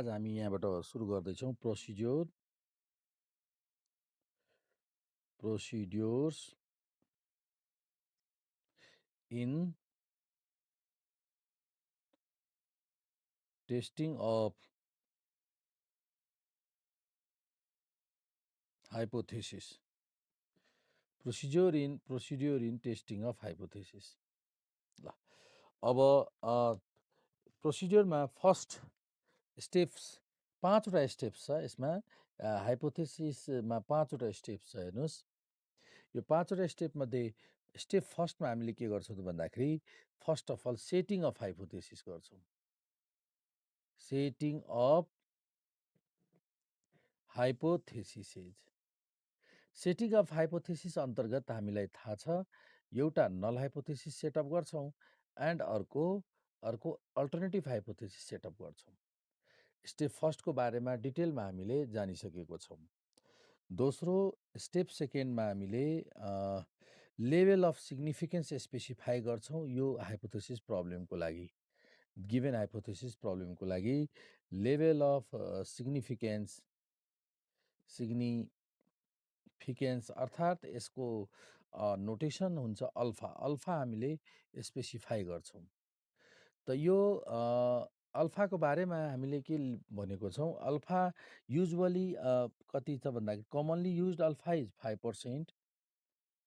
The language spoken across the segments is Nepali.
आज हामी यहाँबाट सुरु गर्दैछौँ procedures in testing of hypothesis. Procedure in testing of hypothesis. ल अब प्रोसिड्युरमा फर्स्ट स्टेप्स 5वटा स्टेप्स छ। यसमा हाइपोथेसिसमा 5वटा स्टेप्स छ। हेर्नुहोस्, यो 5वटा स्टेपमध्ये स्टेप फर्स्टमा हामीले के गर्छौँ त भन्दाखेरि first of all setting of hypothesis गर्छौँ। Setting of hypotheses. Setting of hypothesis अन्तर्गत हामीलाई थाहा छ एउटा नल हाइपोथेसिस सेटअप गर्छौँ एन्ड अर्को अल्टरनेटिभ हाइपोथेसिस सेटअप गर्छौँ। स्टेप फर्स्टको बारेमा डिटेलमा हामीले जानिसकेको छौँ। दोस्रो स्टेप सेकेन्डमा हामीले लेभल अफ सिग्निफिकेन्स स्पेसिफाई गर्छौँ यो हाइपोथेसिस प्रब्लमको लागि। गिभन हाइपोथेसिस प्रब्लमको लागि लेभल अफ सिग्निफिकेन्स अर्थात् यसको नोटेसन हुन्छ अल्फा। अल्फा हामीले स्पेसिफाई गर्छौँ। त यो अल्फाको बारेमा हामीले के भनेको छौँ, अल्फा युजुअली कति छ भन्दाखेरि कमनली युज्ड अल्फा इज 5%।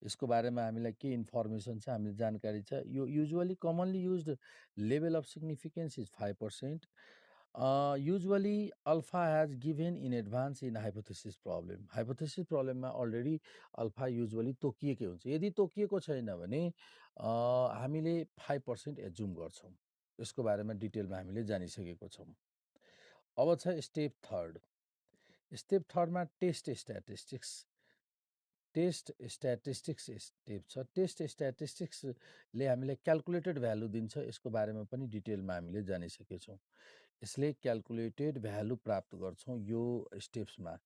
यसको बारेमा हामीलाई के इन्फर्मेसन छ, हामीले जानकारी छ। यो usually commonly used level of significance is 5%। Usually alpha has given in advance in hypothesis problem. Hypothesis प्रब्लममा अलरेडी अल्फा युजुअली तोकिएकै हुन्छ। यदि तोकिएको छैन भने हामीले 5% एज्युम गर्छौँ। यसको बारेमा डिटेलमा हामीले जानिसकेको छौँ। अब छ स्टेप थर्ड। स्टेप थर्डमा टेस्ट स्ट्याटिस्टिक्स स्टेप छ। टेस्ट स्ट्याटिस्टिक्सले हामीलाई क्यालकुलेटेड भ्यालु दिन्छ। यसको बारेमा पनि डिटेलमा हामीले जानिसकेका छौँ। यसले क्यालकुलेटेड भ्यालु प्राप्त गर्छौँ यो स्टेप्समा।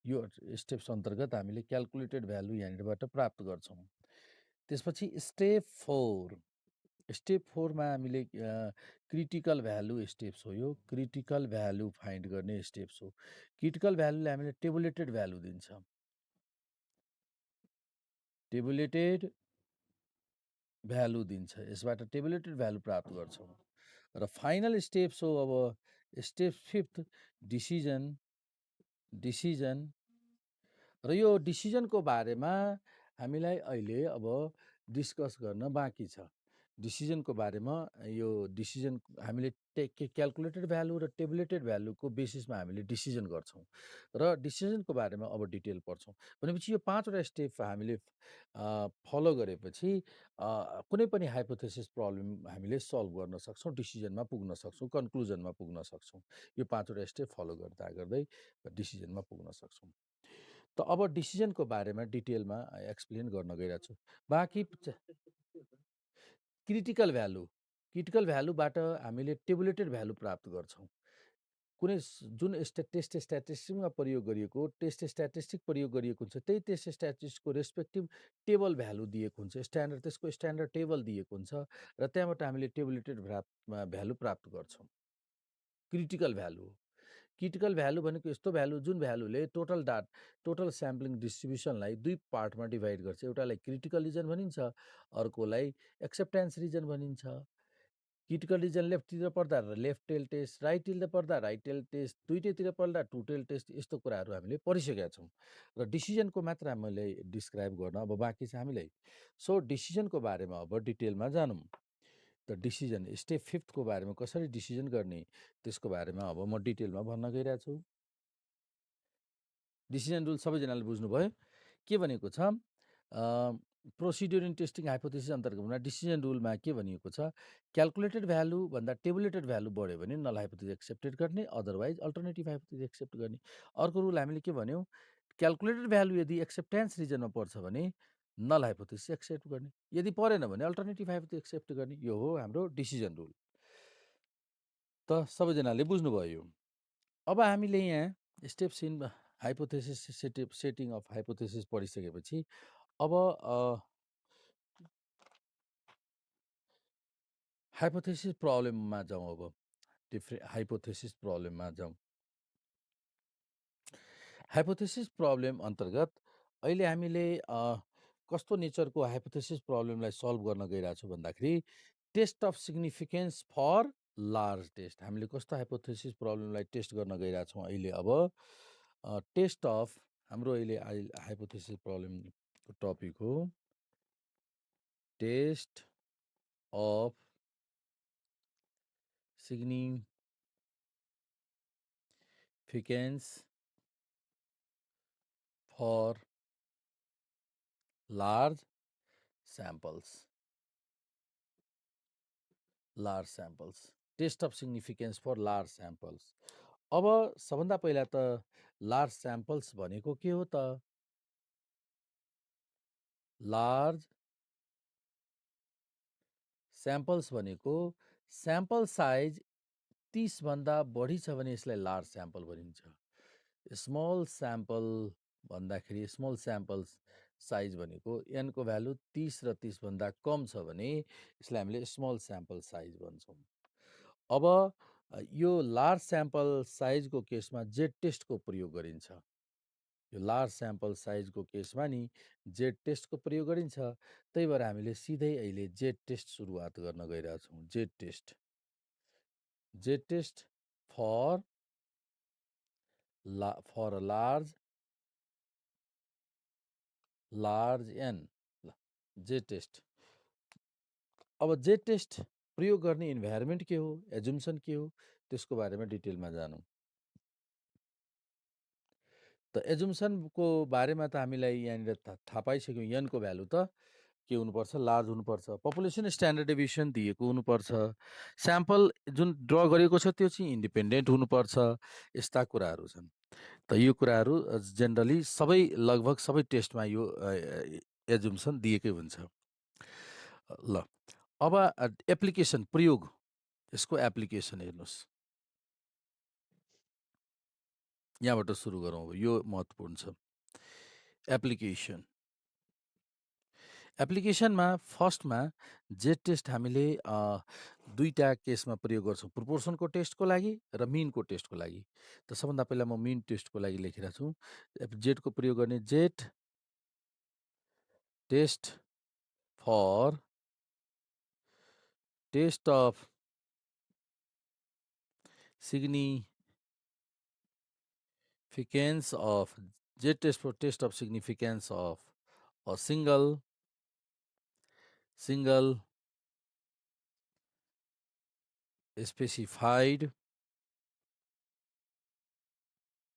यो स्टेप्स अन्तर्गत हामीले क्यालकुलेटेड भ्यालु यहाँनिरबाट प्राप्त गर्छौँ। त्यसपछि स्टेप फोरमा हामीले क्रिटिकल भ्यालु स्टेप्स हो। यो क्रिटिकल भ्यालु फाइन्ड गर्ने स्टेप्स हो। क्रिटिकल भ्यालुले हामीले टेबुलेटेड भ्यालु दिन्छ। टेबुलेटेड भ्यालु दिन्छ। यसबाट टेबुलेटेड भ्यालु प्राप्त गर्छौँ। र फाइनल स्टेप्स हो अब स्टेप फिफ्थ डिसिजन। र यो डिसिजनको बारेमा हामीलाई अहिले अब डिस्कस गर्न बाँकी छ। डिसिजनको बारेमा यो डिसिजन हामीले क्यालकुलेटेड भ्यालु र टेबुलेटेड भ्यालुको बेसिसमा हामीले डिसिजन गर्छौँ र डिसिजनको बारेमा अब डिटेल पढ्छौँ। भनेपछि यो 5वटा स्टेप हामीले फलो गरेपछि कुनै पनि हाइपोथेसिस प्रब्लम हामीले सल्भ गर्न सक्छौँ, डिसिजनमा पुग्न सक्छौँ, कन्क्लुजनमा पुग्न सक्छौँ। यो 5वटा स्टेप फलो गर्दै डिसिजनमा पुग्न सक्छौँ। त अब डिसिजनको बारेमा डिटेलमा एक्सप्लेन गर्न गइरहेको छु। बाँकी क्रिटिकल भ्यालुबाट हामीले टेबुलेटेड भ्यालु प्राप्त गर्छौँ। कुनै जुन टेस्ट स्ट्याटिस्टिकमा प्रयोग गरिएको प्रयोग गरिएको हुन्छ, त्यही टेस्ट स्ट्याटिस्टिकको रेस्पेक्टिभ टेबल भ्यालु दिएको हुन्छ। त्यसको स्ट्यान्डर्ड टेबल दिएको हुन्छ र त्यहाँबाट हामीले टेबुलेटेड भ्यालु प्राप्त गर्छौँ। क्रिटिकल भ्यालु भनेको यस्तो भ्यालु जुन भ्यालुले टोटल स्याम्पलिङ डिस्ट्रिब्युसनलाई 2 पार्टमा डिभाइड गर्छ। एउटालाई क्रिटिकल रिजन भनिन्छ, अर्कोलाई एक्सेप्टेन्स रिजन भनिन्छ। क्रिटिकल रिजन लेफ्टतिर पर्दा लेफ्ट टेल टेस्ट, राइटतिर पर्दा राइट टेल टेस्ट, दुईटैतिर पर्दा टु टेल टेस्ट, यस्तो कुराहरू हामीले पढिसकेका छौँ। र डिसिजनको मात्र हामीले डिस्क्राइब गर्न अब बाँकी छ हामीलाई। सो डिसिजनको बारेमा अब डिटेलमा जानौँ। त डिसिजन स्टेप फिफ्थको बारेमा कसरी डिसिजन गर्ने त्यसको बारेमा अब म डिटेलमा भन्न गइरहेको छु। डिसिजन रुल सबैजनाले बुझ्नुभयो के भनेको छ। प्रोसिड्युर इन टेस्टिङ हाइपोथेसिस अन्तर्गतमा डिसिजन रुलमा के भनिएको छ, क्यालकुलेटेड भ्यालु भन्दा टेबुलेटेड भ्यालु बढ्यो भने नल हाइपोथेसिस एक्सेप्टेड गर्ने, अदरवाइज अल्टरनेटिभ हाइपोथेसिस एक्सेप्ट गर्ने। अर्को रुल हामीले के भन्यौँ, क्यालकुलेटेड भ्यालु यदि एक्सेप्टेन्स रिजनमा पर्छ भने नल हाइपोथेसिस एक्सेप्ट गर्ने, यदि परेन भने अल्टरनेटिभ हाइपोथेसिस एक्सेप्ट गर्ने। यो हो हाम्रो डिसिजन रुल। त सबैजनाले बुझ्नुभयो यो। अब हामीले यहाँ steps in hypothesis setting of hypothesis पढिसकेपछि अब हाइपोथेसिस प्रब्लममा जाउँ। अब हाइपोथेसिस प्रब्लममा जाउँ। हाइपोथेसिस प्रब्लम अन्तर्गत अहिले हामीले कस्तो नेचरको हाइपोथेसिस प्रब्लमलाई सल्भ गर्न गइरहेछौँ भन्दाखेरि test of significance for large test. हामीले कस्तो हाइपोथेसिस प्रब्लमलाई टेस्ट गर्न गइरहेछौँ अहिले अब टेस्ट अफ हाम्रो अहिले हाइपोथेसिस प्रब्लमको टपिक हो test of significance for large samples. Test of significance for large samples. अब सबभन्दा पहिला त लार्ज स्याम्पल्स भनेको के हो त? लार्ज स्याम्पल्स भनेको स्याम्पल साइज 30 भन्दा बढी छ भने यसलाई लार्ज स्याम्पल भनिन्छ। स्मल स्याम्पल भन्दाखेरि स्मल स्याम्पल्स साइज भनेको एनको भ्यालु 30 र 30 भन्दा कम छ भने यसलाई हामीले स्मल स्याम्पल साइज भन्छौँ। अब यो लार्ज स्याम्पल साइजको केसमा जेड टेस्टको प्रयोग गरिन्छ। यो लार्ज स्याम्पल साइजको केसमा नि जेड टेस्टको प्रयोग गरिन्छ। त्यही भएर हामीले सिधै अहिले जेड टेस्ट सुरुवात गर्न गइरहेछौँ। Z test for large n. Z test. अब जेड टेस्ट प्रयोग गर्ने इन्भाइरोमेन्ट के हो, एजुम्सन के हो, त्यसको बारेमा डिटेलमा जानौँ। त एजुम्सनको बारेमा त हामीलाई यहाँनिर थाहा पाइसक्यौँ। एनको भ्यालु त के हुनुपर्छ? लार्ज हुनुपर्छ। पपुलेसन स्ट्यान्डर्ड डेभिएसन दिएको हुनुपर्छ। स्याम्पल जुन ड्र गरेको छ त्यो चाहिँ इन्डिपेन्डेन्ट हुनुपर्छ। यस्ता कुराहरू छन्। त यो कुराहरू जेनरली लगभग सबै टेस्टमा यो एजुम्सन दिएकै हुन्छ। ल अब एप्लिकेसन प्रयोग, यसको एप्लिकेसन हेर्नुहोस्। यहाँबाट सुरु गरौँ। यो महत्त्वपूर्ण छ। एप्लिकेसनमा फर्स्टमा जेड टेस्ट हामीले दुईटा केसमा प्रयोग गर्छौँ, प्रोपोर्सनको टेस्टको लागि र मिनको टेस्टको लागि। त सबभन्दा पहिला म मिन टेस्टको लागि लेखिरहेको छु। जेडको प्रयोग गर्ने Z test for test of significance of Z test for test of significance of a single specified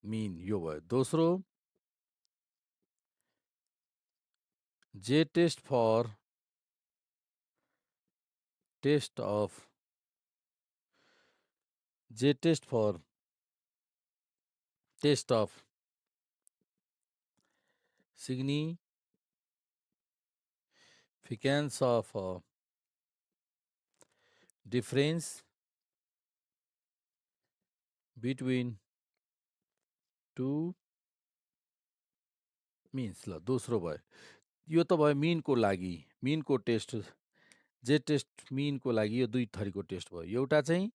mean। यो भयो। दोस्रो Z test for test of significance of a difference between two means। ल दोस्रो भयो। यो त भयो मिनको लागि, मिनको टेस्ट। जेड टेस्ट मिनको लागि यो दुई थरीको टेस्ट भयो। एउटा चाहिँ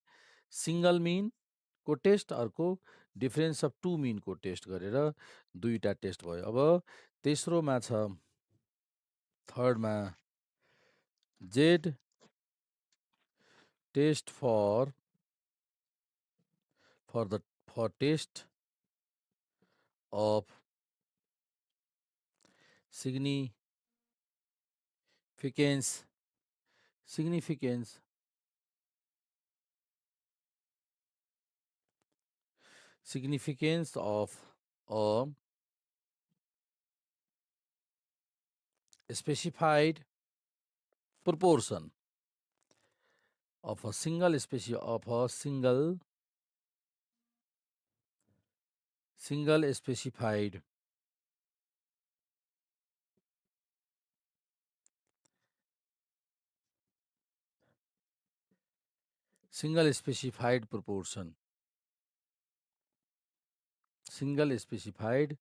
सिङ्गल मिनको टेस्ट, अर्को डिफरेन्स अफ टु मिनको टेस्ट गरेर दुईटा टेस्ट भयो। अब तेस्रोमा छ, थर्डमा Z test for test of significance of a specified proportion of a single specified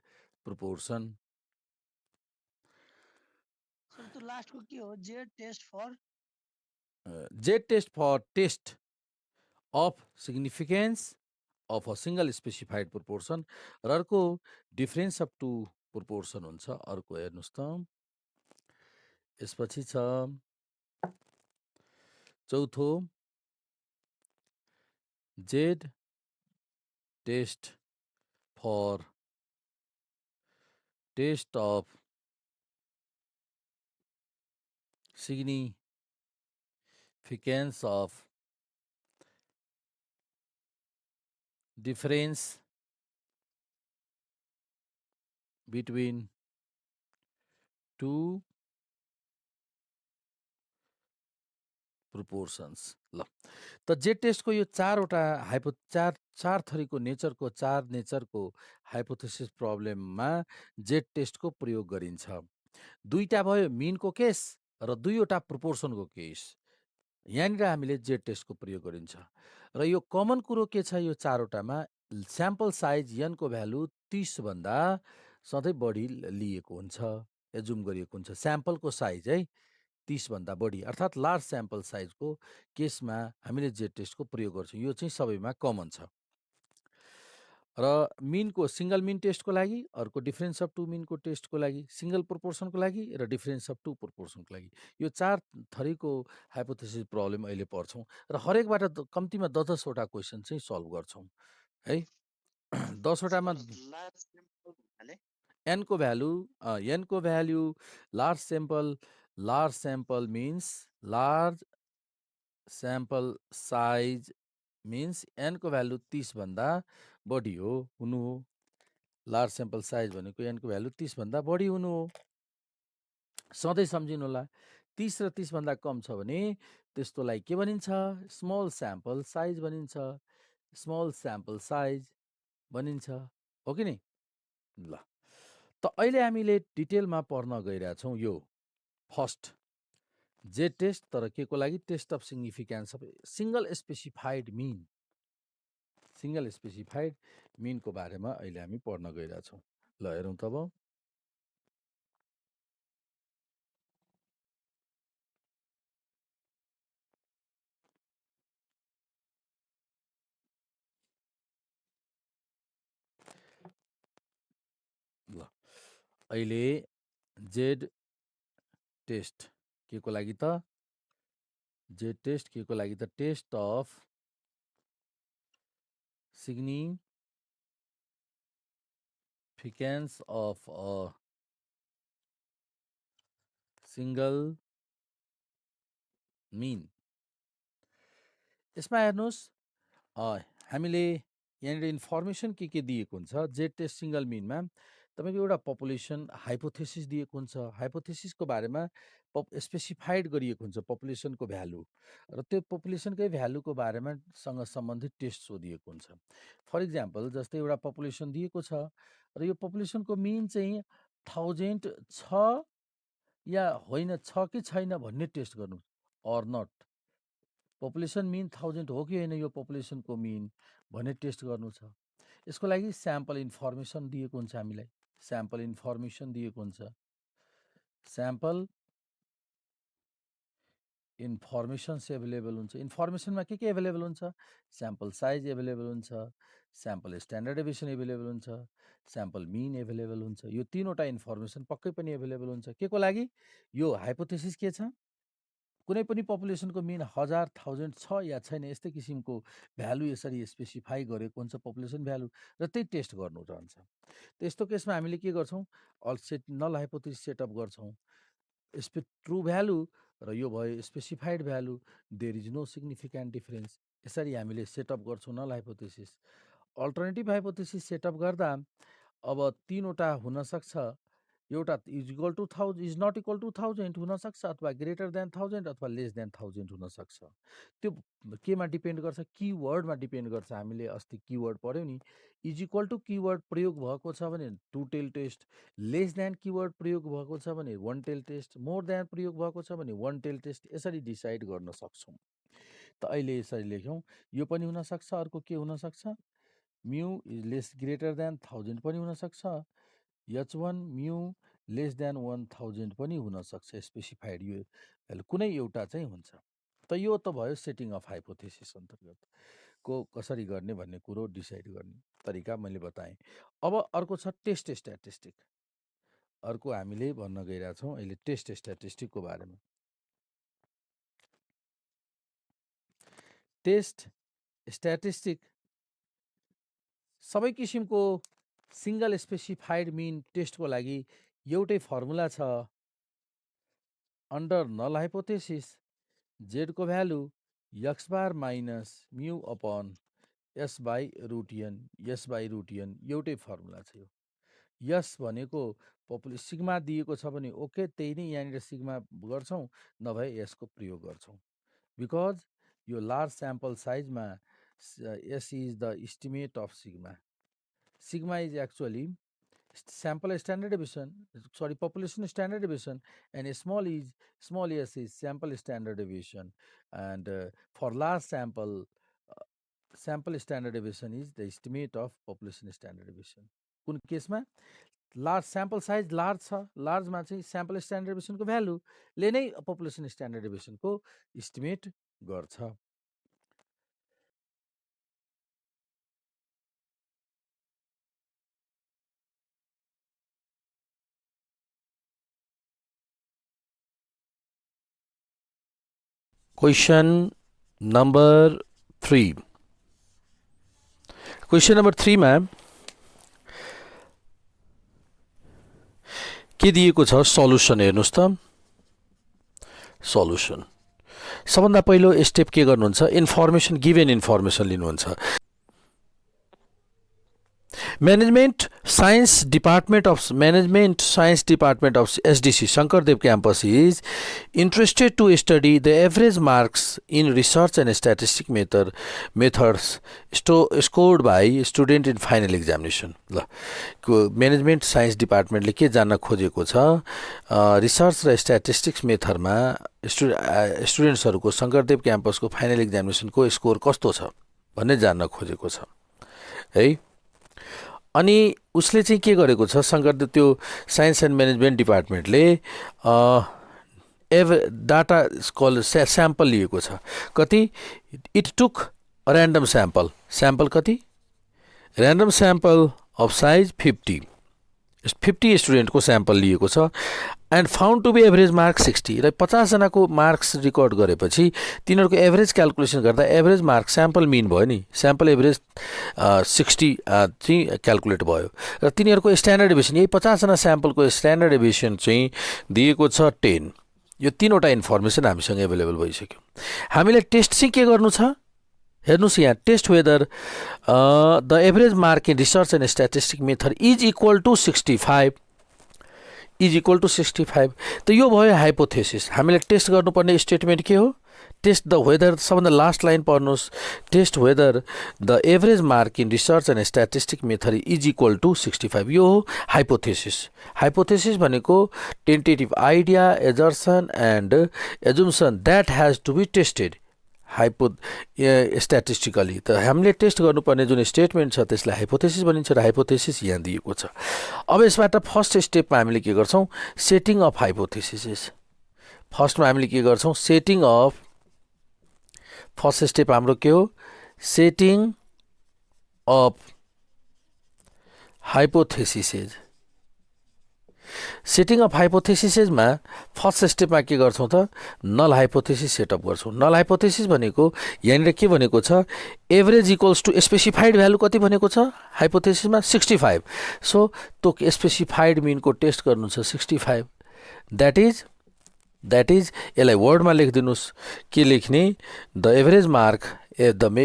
proportion। Sir त्यो लास्टको के हो? Z test for Z test for test of significance of a single specified proportion र अर्को डिफरेन्स अफ टु प्रोपोर्सन हुन्छ। अर्को हेर्नुहोस् त, यसपछि छ चौथो Z test for test of significance of difference between two proportions. ल, त जेड टेस्टको यो चारवटा चार चार थरीको नेचरको हाइपोथेसिस प्रब्लममा जेड टेस्टको प्रयोग गरिन्छ। दुईटा भयो मिनको केस र दुईवटा प्रोपोर्सनको केस। यहाँनिर हामीले जेड टेस्टको प्रयोग गरिन्छ र यो कमन कुरो के छ यो चारवटामा, स्याम्पल साइज यनको भ्यालु 30 भन्दा सधैँ बढी लिएको हुन्छ, एजुम गरिएको हुन्छ। स्याम्पलको साइज है 30 भन्दा बढी अर्थात् लार्ज स्याम्पल साइजको केसमा हामीले जेड टेस्टको प्रयोग गर्छौँ। यो चाहिँ सबैमा कमन छ। र मिनको सिङ्गल मिन टेस्टको लागि, अर्को डिफरेन्स अफ टु मिनको टेस्टको लागि, सिङ्गल प्रोपोर्सनको लागि र डिफरेन्स अफ टु प्रोपोर्सनको लागि, यो चार थरीको हाइपोथेसिस प्रब्लम अहिले पढ्छौँ र हरेकबाट कम्तीमा 10-10वटा क्वेसन चाहिँ सल्भ गर्छौँ है। 10वटामा एनको भ्यालु large sample means large sample size means एनको भ्यालु 30 भन्दा बढी हुनु हो। लार्ज स्याम्पल साइज भनेको एनको भ्यालु 30 भन्दा बढी हुनु हो। सधैँ सम्झिनु होला, 30 र 30 भन्दा कम छ भने त्यस्तोलाई के भनिन्छ? स्मल स्याम्पल साइज भनिन्छ। स्मल स्याम्पल साइज भनिन्छ, हो कि नि? ल, त अहिले हामीले डिटेलमा पढ्न गइरहेछौँ यो फर्स्ट जेड टेस्ट, तर के को लागि? Test of significance of single specified मिनको बारेमा अहिले हामी पढ्न गइरहेछौँ। ल हेरौँ त अब। ल, अहिले जेड टेस्ट के को लागि त? जेड टेस्ट के को लागि त? Test of significance of a single mean. यसमा हेर्नुहोस्, हामीले यहाँनिर इन्फर्मेसन के दिएको हुन्छ? जेड टेस्ट सिङ्गल मिनमा तपाईँको एउटा पपुलेसन हाइपोथेसिस दिएको हुन्छ। हाइपोथेसिसको बारेमा स्पेसिफाइड गरिएको हुन्छ पपुलेसनको भ्यालु, र त्यो पपुलेसनकै भ्यालुको बारेमा सम्बन्धित टेस्ट सोधिएको हुन्छ। फर इक्जाम्पल, जस्तै एउटा पपुलेसन दिएको छ र यो पपुलेसनको मिन चाहिँ 1000 छ या होइन, छ कि छैन भन्ने टेस्ट गर्नु, अर नट। पपुलेसन मिन 1000 हो कि होइन यो पपुलेसनको मिन भन्ने टेस्ट गर्नु छ। यसको लागि स्याम्पल इन्फर्मेसन दिएको हुन्छ हामीलाई। स्याम्पल इन्फर्मेसन दिएको हुन्छ। स्याम्पल इन्फर्मेसन्स एभाइलेबल हुन्छ। इन्फर्मेसनमा के एभाइलेबल हुन्छ? स्याम्पल साइज एभाइलेबल हुन्छ, स्याम्पल स्ट्यान्डर्ड डेभिएसन एभाइलेबल हुन्छ, स्याम्पल मिन एभाइलेबल हुन्छ। यो तीनवटा इन्फर्मेसन पक्कै पनि एभाइलेबल हुन्छ। के को लागि? यो हाइपोथेसिस के छ? कुनै पनि पपुलेसनको मिन 1000 छ या छैन, यस्तै किसिमको भ्यालु यसरी स्पेसिफाई गरेको हुन्छ पपुलेसन भ्यालु, र त्यही टेस्ट गर्नु रहन्छ। त्यस्तो केसमा हामीले के गर्छौँ? नल हाइपोथेसिस सेटअप गर्छौँ। ट्रु भ्यालु र यो भयो specified value, there is no significant difference. यसरी हामीले सेटअप गर्छौँ null hypothesis. Alternative hypothesis setup गर्दा अब तीनवटा हुनसक्छ। एउटा इज नट इक्वल टु 1000 हुनसक्छ, अथवा ग्रेटर देन 1000 अथवा लेस देन 1000 हुनसक्छ। त्यो केमा डिपेन्ड गर्छ? किवर्डमा डिपेन्ड गर्छ। हामीले अस्ति किवर्ड पढ्यौँ नि, इज इक्वल टु किवर्ड प्रयोग भएको छ भने 2 tail test, less than keyword प्रयोग भएको छ भने 1 टेल टेस्ट, मोर देन प्रयोग भएको छ भने 1 टेल टेस्ट, यसरी डिसाइड गर्न सक्छौँ। त अहिले यसरी लेख्यौँ, यो पनि हुनसक्छ। अर्को के हुनसक्छ? म्यु इज लेस ग्रेटर देन 1000 पनि हुनसक्छ। H1 म्यु लेस देन 1000 पनि हुनसक्छ। स्पेसिफाइड यो कुनै एउटा चाहिँ हुन्छ। त यो त भयो सेटिङ अफ हाइपोथेसिस अन्तर्गत को कसरी गर्ने भन्ने कुरो डिसाइड गर्ने तरिका मैले बताएँ। अब अर्को छ टेस्ट स्ट्याटिस्टिक। अर्को हामीले भन्न गइरहेछौँ अहिले टेस्ट स्ट्याटिस्टिकको बारेमा। टेस्ट स्ट्याटिस्टिक सबै किसिमको सिङ्गल स्पेसिफाइड मिन टेस्टको लागि एउटै फर्मुला छ। अन्डर नल हाइपोथेसिस जेडको value x bar minus mu upon s by root n एउटै फर्मुला छ। यस भनेको सिग्मा दिएको छ भने ओके त्यही नै यहाँनिर सिग्मा गर्छौँ, नभए यसको प्रयोग गर्छौँ। बिकज यो लार्ज स्याम्पल साइजमा S is the estimate of sigma. Sigma is actually sample standard deviation, population standard deviation, and small s is sample standard deviation. And for large sample standard deviation is the estimate of population standard deviation. कुन केसमा लार्ज स्याम्पल साइज लार्ज छ, लार्जमा चाहिँ स्याम्पल स्ट्यान्डर्ड डेभिएसनको भ्यालुले नै पपुलेसन स्ट्यान्डर्ड डेभिएसनको इस्टिमेट गर्छ। Question number 3. Question number 3 मा के दिएको छ सल्युसन हेर्नुस् त। सल्युसन सबभन्दा पहिलो स्टेप के गर्नुहुन्छ, इन्फर्मेसन गिभन इन्फर्मेसन लिनुहुन्छ। Management Science Department of SDC Shankardev campus is interested to study the average marks in research and statistic methods scored by student in final examination. Management Science Department ले के जान्न खोजेको छ, रिसर्च र स्ट्याटिस्टिक्स मेथडमा स्टुडेन्ट्सहरूको शङ्करदेव क्याम्पसको फाइनल एक्जामिनेसनको स्कोर कस्तो छ भन्ने जान्न खोजेको छ है। अनि उसले चाहिँ के गरेको छ, शङ्करदेव त्यो साइन्स एन्ड म्यानेजमेन्ट डिपार्टमेन्टले डाटा स्याम्पल लिएको छ। कति? इट टुक ऱ्यान्डम स्याम्पल कति? ऱ्यान्डम स्याम्पल अफ साइज 50 स्टुडेन्टको स्याम्पल लिएको छ। And found to be average mark 60 र 50 जनाको मार्क्स रेकर्ड गरेपछि तिनीहरूको एभरेज क्यालकुलेसन गर्दा एभरेज मार्क स्याम्पल मिन भयो नि, स्याम्पल एभरेज 60 चाहिँ क्यालकुलेट भयो र तिनीहरूको स्ट्यान्डर्ड डेभिएसन यही 50 जना स्याम्पलको स्ट्यान्डर्ड डेभिएसन चाहिँ दिएको छ 10। यो तीनवटा इन्फर्मेसन हामीसँग एभाइलेबल भइसक्यो। हामीले टेस्ट चाहिँ के गर्नु छ हेर्नुस् यहाँ, test whether the average mark in research and statistic method is equal to 65 त यो भयो हाइपोथेसिस। हामीले टेस्ट गर्नुपर्ने स्टेटमेन्ट के हो, टेस्ट द वेदर, सबभन्दा लास्ट लाइन पढ्नुहोस्, test whether the average mark in research and statistic method is equal to 65। यो हो हाइपोथेसिस। हाइपोथेसिस भनेको tentative idea, assertion and assumption that has to be tested statistically. त हामीले टेस्ट गर्नुपर्ने जुन स्टेटमेन्ट छ त्यसलाई हाइपोथेसिस भनिन्छ र हाइपोथेसिस यहाँ दिएको छ। अब यसबाट फर्स्ट स्टेपमा हामीले के गर्छौँ, सेटिङ अफ हाइपोथेसिस। फर्स्टमा हामीले के गर्छौँ, सेटिङ अफ, फर्स्ट स्टेप हाम्रो के हो, setting of hypothesis. Setting of हाइपोथेसिसमा फर्स्ट स्टेपमा के गर्छौँ त, नल हाइपोथेसिस सेटअप गर्छौँ। नल हाइपोथेसिस भनेको यहाँनिर के भनेको छ, average equals to specified value कति भनेको छ हाइपोथेसिसमा 65। सो त्यो स्पेसिफाइड मिनको टेस्ट गर्नु छ 65। द्याट इज यसलाई वर्डमा लेखिदिनुहोस्। के लेख्ने, the average mark the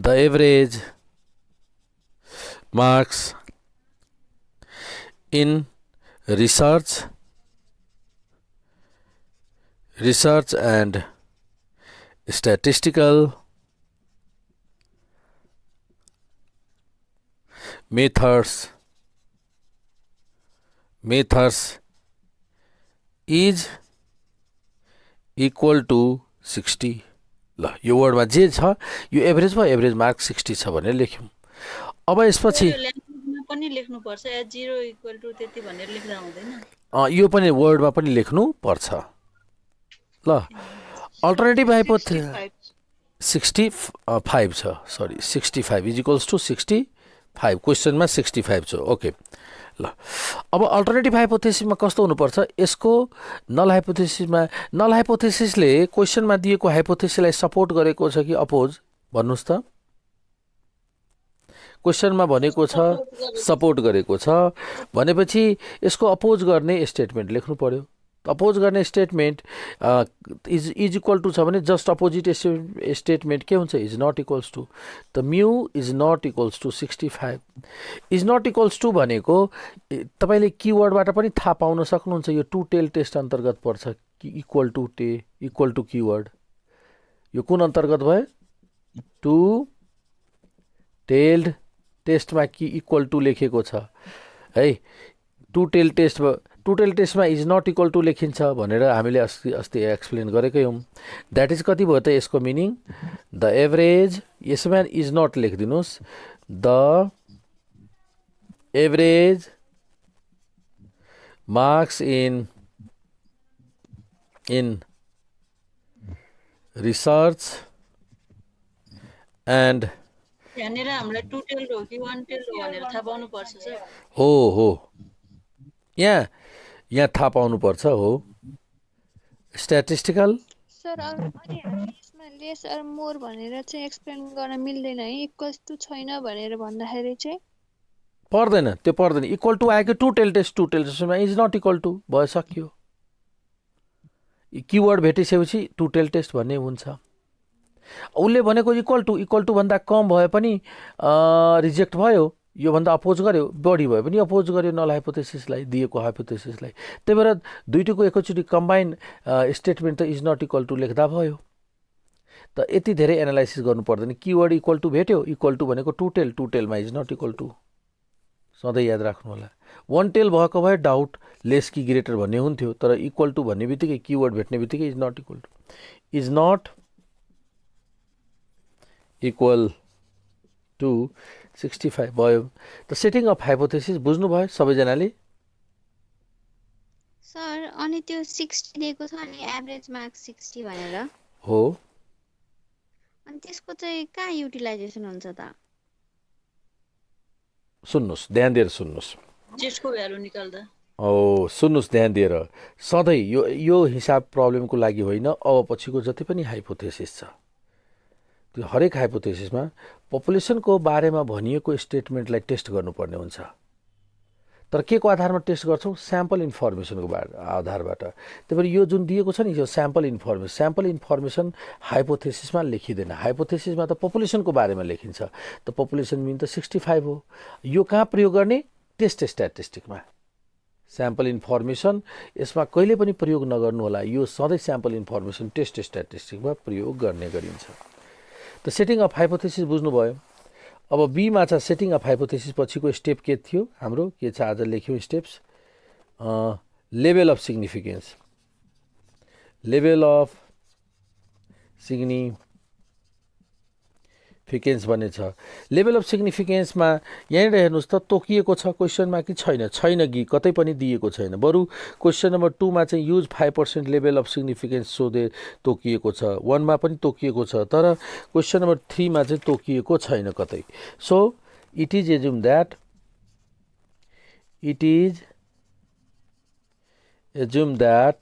average marks in research and statistical methods is equal to 60। ल यो वर्डमा जे छ यो एभरेज भयो, एभरेज मार्क 60 छ भनेर लेख्यौँ। अब यसपछि पनि लेख्नुपर्छ, 0 इक्वल टु त्यति भनेर लेख्दा हुँदैन। यो पनि वर्डमा पनि लेख्नु पर्छ ल अल्टरनेटिभ हाइपोथेसिस 65 छ सरी 65 इज इक्वल्स टु 65 क्वेसनमा 65 छ ओके ल अब अल्टरनेटिभ हाइपोथेसिसमा कस्तो हुनुपर्छ यसको नल हाइपोथेसिसले क्वेसनमा दिएको हाइपोथेसिसलाई सपोर्ट गरेको छ कि अपोज भन्नुस् त क्वेसनमा भनेको छ सपोर्ट गरेको छ भनेपछि यसको अपोज गर्ने स्टेटमेन्ट लेख्नु पर्यो अपोज गर्ने स्टेटमेन्ट इज इक्वल टु छ भने जस्ट अपोजिट स्टेटमेन्ट के हुन्छ इज नट इक्वल्स टु त mu is not equals to 65 is not equals to भनेको तपाईँले किवर्डबाट पनि थाहा पाउन सक्नुहुन्छ यो टु टेल टेस्ट अन्तर्गत पर्छ कि इक्वल टु किवर्ड यो कुन अन्तर्गत भयो टु टेल्ड टेस्टमा कि इक्वल टु लेखेको छ है टु टेल टेस्टमा इज नट इक्वल टु लेखिन्छ भनेर हामीले अस्ति एक्सप्लेन गरेकै हौँ द्याट इज कति भयो त यसको मिनिङ द एभरेज यसमा इज नट लेखिदिनुहोस् the average marks in research and यहाँनिर हामीलाई टु टेल हो कि वान टेल हो भनेर थाहा पाउनु पर्छ सर हो यहाँ थाहा पाउनुपर्छ हो स्ट्याटिस्टिकल सर अनि हामी यसमा लेस अर मोर भनेर चाहिँ एक्सप्लेन गर्न मिल्दैन है इक्वल्स टु छैन भनेर भन्दाखेरि चाहिँ पर्दैन त्यो पर्दैन इक्वल टु आएको टु टेल टेस्टमा इज नट इक्वल टु भयो सक्यो किवर्ड भेटिसकेपछि टु टेल टेस्ट भन्ने हुन्छ उसले भनेको इक्वल टु भन्दा कम भए पनि रिजेक्ट भयो योभन्दा अपोज गर्यो बढी भयो पनि अपोज गर्यो नल हाइपोथेसिसलाई दिएको हाइपोथेसिसलाई त्यही भएर दुईटैको एकैचोटि कम्बाइन स्टेटमेन्ट त इज नट इक्वल टु लेख्दा भयो त यति धेरै एनालाइसिस गर्नु पर्दैन किवर्ड इक्वल टु भेट्यो इक्वल टु भनेको टु टेलमा इज नट इक्वल टु सधैँ याद राख्नु होला वान टेल भएको भए डाउट लेस कि ग्रेटर भन्ने हुन्थ्यो तर इक्वल टु भन्ने बित्तिकै किवर्ड भेट्ने बित्तिकै इज नट इक्वल टु 65 भयो त सेटिङ अफ हाइपोथेसिस बुझ्नुभयो सबैजनाले सर अनि त्यो 60 दिएको छ अनि एभरेज मार्क्स 60 भनेर हो अनि त्यसको चाहिँ कहाँ युटिलाइजेसन हुन्छ त सुन्नुहोस् ध्यान दिएर सुन्नुहोस् जेसको भ्यालु निकाल्दा सुन्नुहोस् ध्यान दिएर सधैँ यो हिसाब प्रब्लमको लागि होइन अब पछिको जति पनि हाइपोथेसिस छ त्यो हरेक हाइपोथेसिसमा पपुलेसनको बारेमा भनिएको स्टेटमेन्टलाई टेस्ट गर्नुपर्ने हुन्छ तर के को आधारमा टेस्ट गर्छौँ स्याम्पल इन्फर्मेसनको आधारबाट त्यही भएर यो जुन दिएको छ नि यो स्याम्पल इन्फर्मेसन हाइपोथेसिसमा लेखिँदैन हाइपोथेसिसमा त पपुलेसनको बारेमा लेखिन्छ त पपुलेसन मिन त 65 हो यो कहाँ प्रयोग गर्ने टेस्ट स्ट्याटिस्टिकमा स्याम्पल इन्फर्मेसन यसमा कहिले पनि प्रयोग नगर्नु होला यो सधैँ स्याम्पल इन्फर्मेसन टेस्ट स्ट्याटिस्टिकमा प्रयोग गर्ने गरिन्छ त सेटिङ अफ हाइपोथेसिस बुझ्नुभयो अब बीमा छ सेटिङ अफ हाइपोथेसिस पछिको स्टेप के थियो हाम्रो के छ आज लेख्यौँ स्टेप्स लेभल अफ सिग्निफिकेन्स भन्ने छ लेभल अफ सिग्निफिकेन्समा यहाँनिर हेर्नुहोस् त तोकिएको छ क्वेसनमा कि छैन कि कतै पनि दिएको छैन बरु क्वेसन नम्बर 2 मा चाहिँ युज 5% लेभल अफ सिग्निफिकेन्स सोधे तोकिएको छ 1 मा पनि तोकिएको छ तर क्वेसन नम्बर 3 मा चाहिँ तोकिएको छैन कतै so it is assume that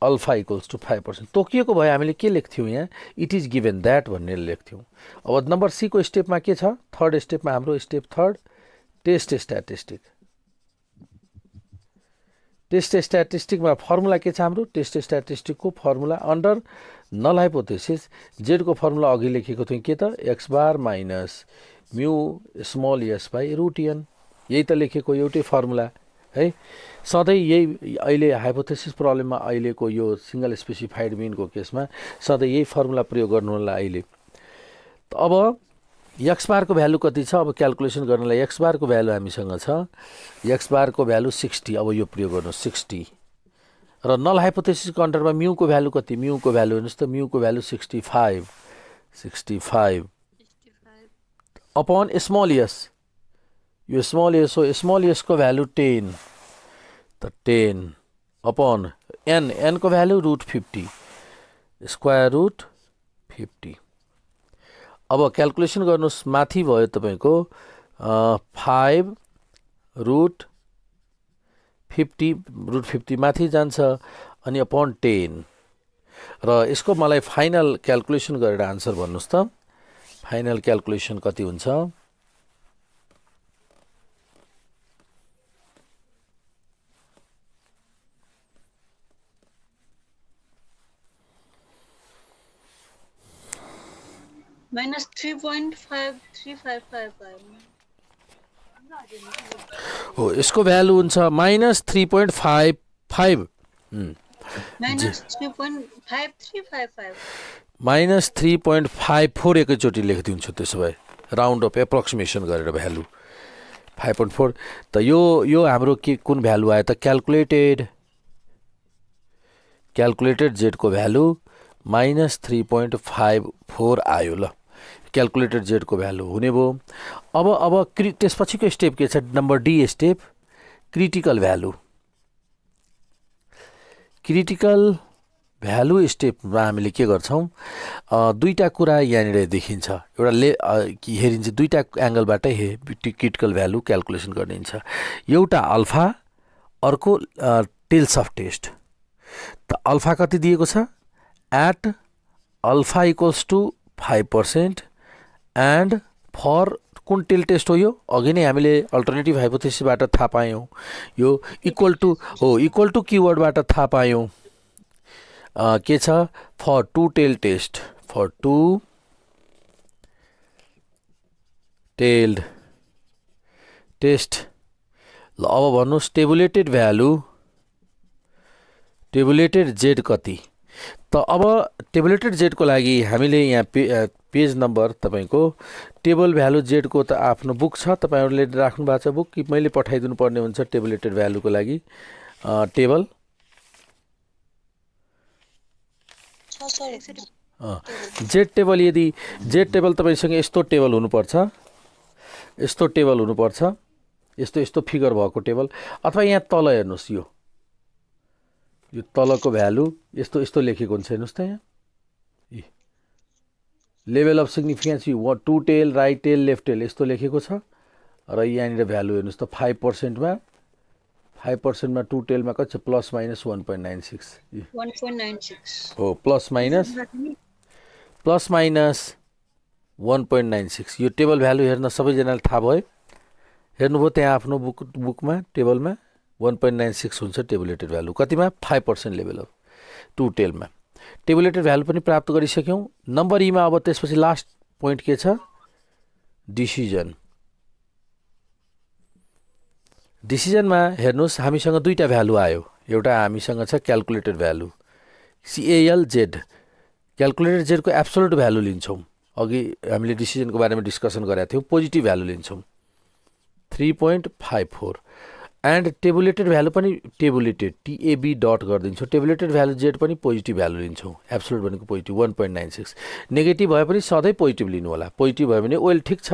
alpha equals to 5% तोकिएको भए हामीले के लेख्थ्यौँ यहाँ इट इज गिभन द्याट भन्ने लेख्थ्यौँ अब नम्बर सी को स्टेपमा के छ थर्ड स्टेपमा हाम्रो स्टेप थर्ड टेस्ट स्ट्याटिस्टिकमा फर्मुला के छ हाम्रो टेस्ट स्ट्याटिस्टिकको फर्मुला अन्डर नल हाइपोथेसिस जेडको फर्मुला अघि लेखेको थियौँ के त x bar minus mu small s by root n यही त लेखेको एउटै फर्मुला है सधैँ यही अहिले हाइपोथेसिस प्रब्लममा अहिलेको यो सिंगल स्पेसिफाइड मिनको केसमा सधैँ यही फर्मुला प्रयोग गर्नु होला अहिले अब एक्स बारको भ्यालु कति छ अब क्याल्कुलेसन गर्नलाई एक्स बारको भ्यालु हामीसँग छ एक्स बारको भ्यालु 60 अब यो प्रयोग गर्नु 60 र नल हाइपोथेसिसको अन्डरमा म्यूको भ्यालु कति म्यूको भ्यालु हेर्नुहोस् त muco value 65 upon small S यो स्मल एस हो स्मल एसको भ्यालु 10 त त 10 अपॉन n को भ्यालु √50 स्क्वायर रूट 50। अब क्याल्कुलेसन गर्नुस्, माथि भयो तपाईको 5 √50 माथि जान्छ अनि अपॉन 10 र यसको मलाई फाइनल क्याल्कुलेसन गरेर आन्सर भन्नुस् त। फाइनल क्याल्कुलेसन कति हुन्छ? minus 3.5355 हो, यसको भ्यालु हुन्छ -3.55 minus 3.5355 माइनस 3.54 एकैचोटि लेखिदिन्छु। त्यसो भए राउन्ड अफ एप्रोक्सिमेसन गरेर भ्यालु 5.4 त यो हाम्रो के कुन भ्यालु आयो त? क्याल्कुलेटेड जेडको भ्यालु -3.54 आयो। ल, क्याल्कुलेटेड जेडको भ्यालु हुने भयो। अब त्यसपछिको स्टेप के छ? Number D step, critical value. Critical value स्टेपमा हामीले के गर्छौं? दुईटा कुरा यहाँनिर देखिन्छ। एउटा हेरिन्छ, दुईटा एंगलबाट क्रिटिकल भ्यालु क्याल्कुलेसन गरिन्छ। एउटा अल्फा, अर्को टेल्स अफ टेस्ट। त अल्फा कति दिएको छ? At alpha equals to 5% and for कुन टेल टेस्ट हो यो? अघि नै हामीले अल्टरनेटिभ हाइपोथेसिसबाट थाहा पायौं। यो इक्वल टु किवर्डबाट थाहा पायौं। के छ? For two tail test, for two tailed test. ल, अब भन्नुस् टेबुलेटेड भ्यालु, टेबुलेटेड जेड कति? त अब टेबुलेटेड जेडको लागि हामीले यहाँ पेज नम्बर तपाईको टेबल भ्यालु जेडको त आफ्नो बुक छ, तपाईहरुले राख्नु भएको छ बुक, कि मैले पठाइदिनु पर्ने हुन्छ टेबुलेटेड भ्यालुको लागि टेबल? जेड टेबल, यदि जेड टेबल तपाईसँग यस्तो टेबल हुनुपर्छ, यस्तो टेबल हुनुपर्छ, यस्तो फिगर भएको टेबल, अथवा यहाँ तल हेर्नुस्, यो तलको भ्यालु यस्तो लेखेको हुन्छ। हेर्नुस् त यहाँ level of significance two tail, right tail, left tail यस्तो लेखेको छ। र यहाँनिर भ्यालु हेर्नुस् त 5% मा टु टेलमा कति छ? प्लस माइनस 1.96 हो, प्लस माइनस 1.96। यो टेबल भ्यालु हेर्न सबैजनाले थाहा भयो? हेर्नुभयो त्यहाँ आफ्नो बुकमा टेबलमा 1.96 हुन्छ टेबुलेटेड भ्यालु। कतिमा? 5% लेभल अफ टु टेलमा। टेबुलेटेड भ्यालु पनि प्राप्त गरिसक्यौं। नम्बर ईमा अब त्यसपछि लास्ट पोइन्ट के छ? डिसिजन। डिसिजनमा हेर्नुस्, हामीसँग दुईटा भ्यालु आयो। एउटा हामीसँग छ क्याल्कुलेटेड भ्यालु CALZ। क्याल्कुलेटेड जेडको एब्सोल्युट भ्यालु लिन्छौं। अघि हामीले डिसिजनको बारेमा डिस्कसन गरेका थियौं। पोजिटिभ भ्यालु लिन्छौं 3.54 एन्ड टेबुलेटेड भ्यालु पनि टेबुलेटेड TAB डट गरिदिन्छौँ। टेबुलेटेड भ्यालु जेड पनि पोजिटिभ भ्यालु लिन्छौँ। एब्सोल्युट भनेको पोजिटिभ 1.96। नेगेटिभ भए पनि सधैँ पोजिटिभ लिनु होला। पोजिटिभ भयो भने वेल ठिक छ।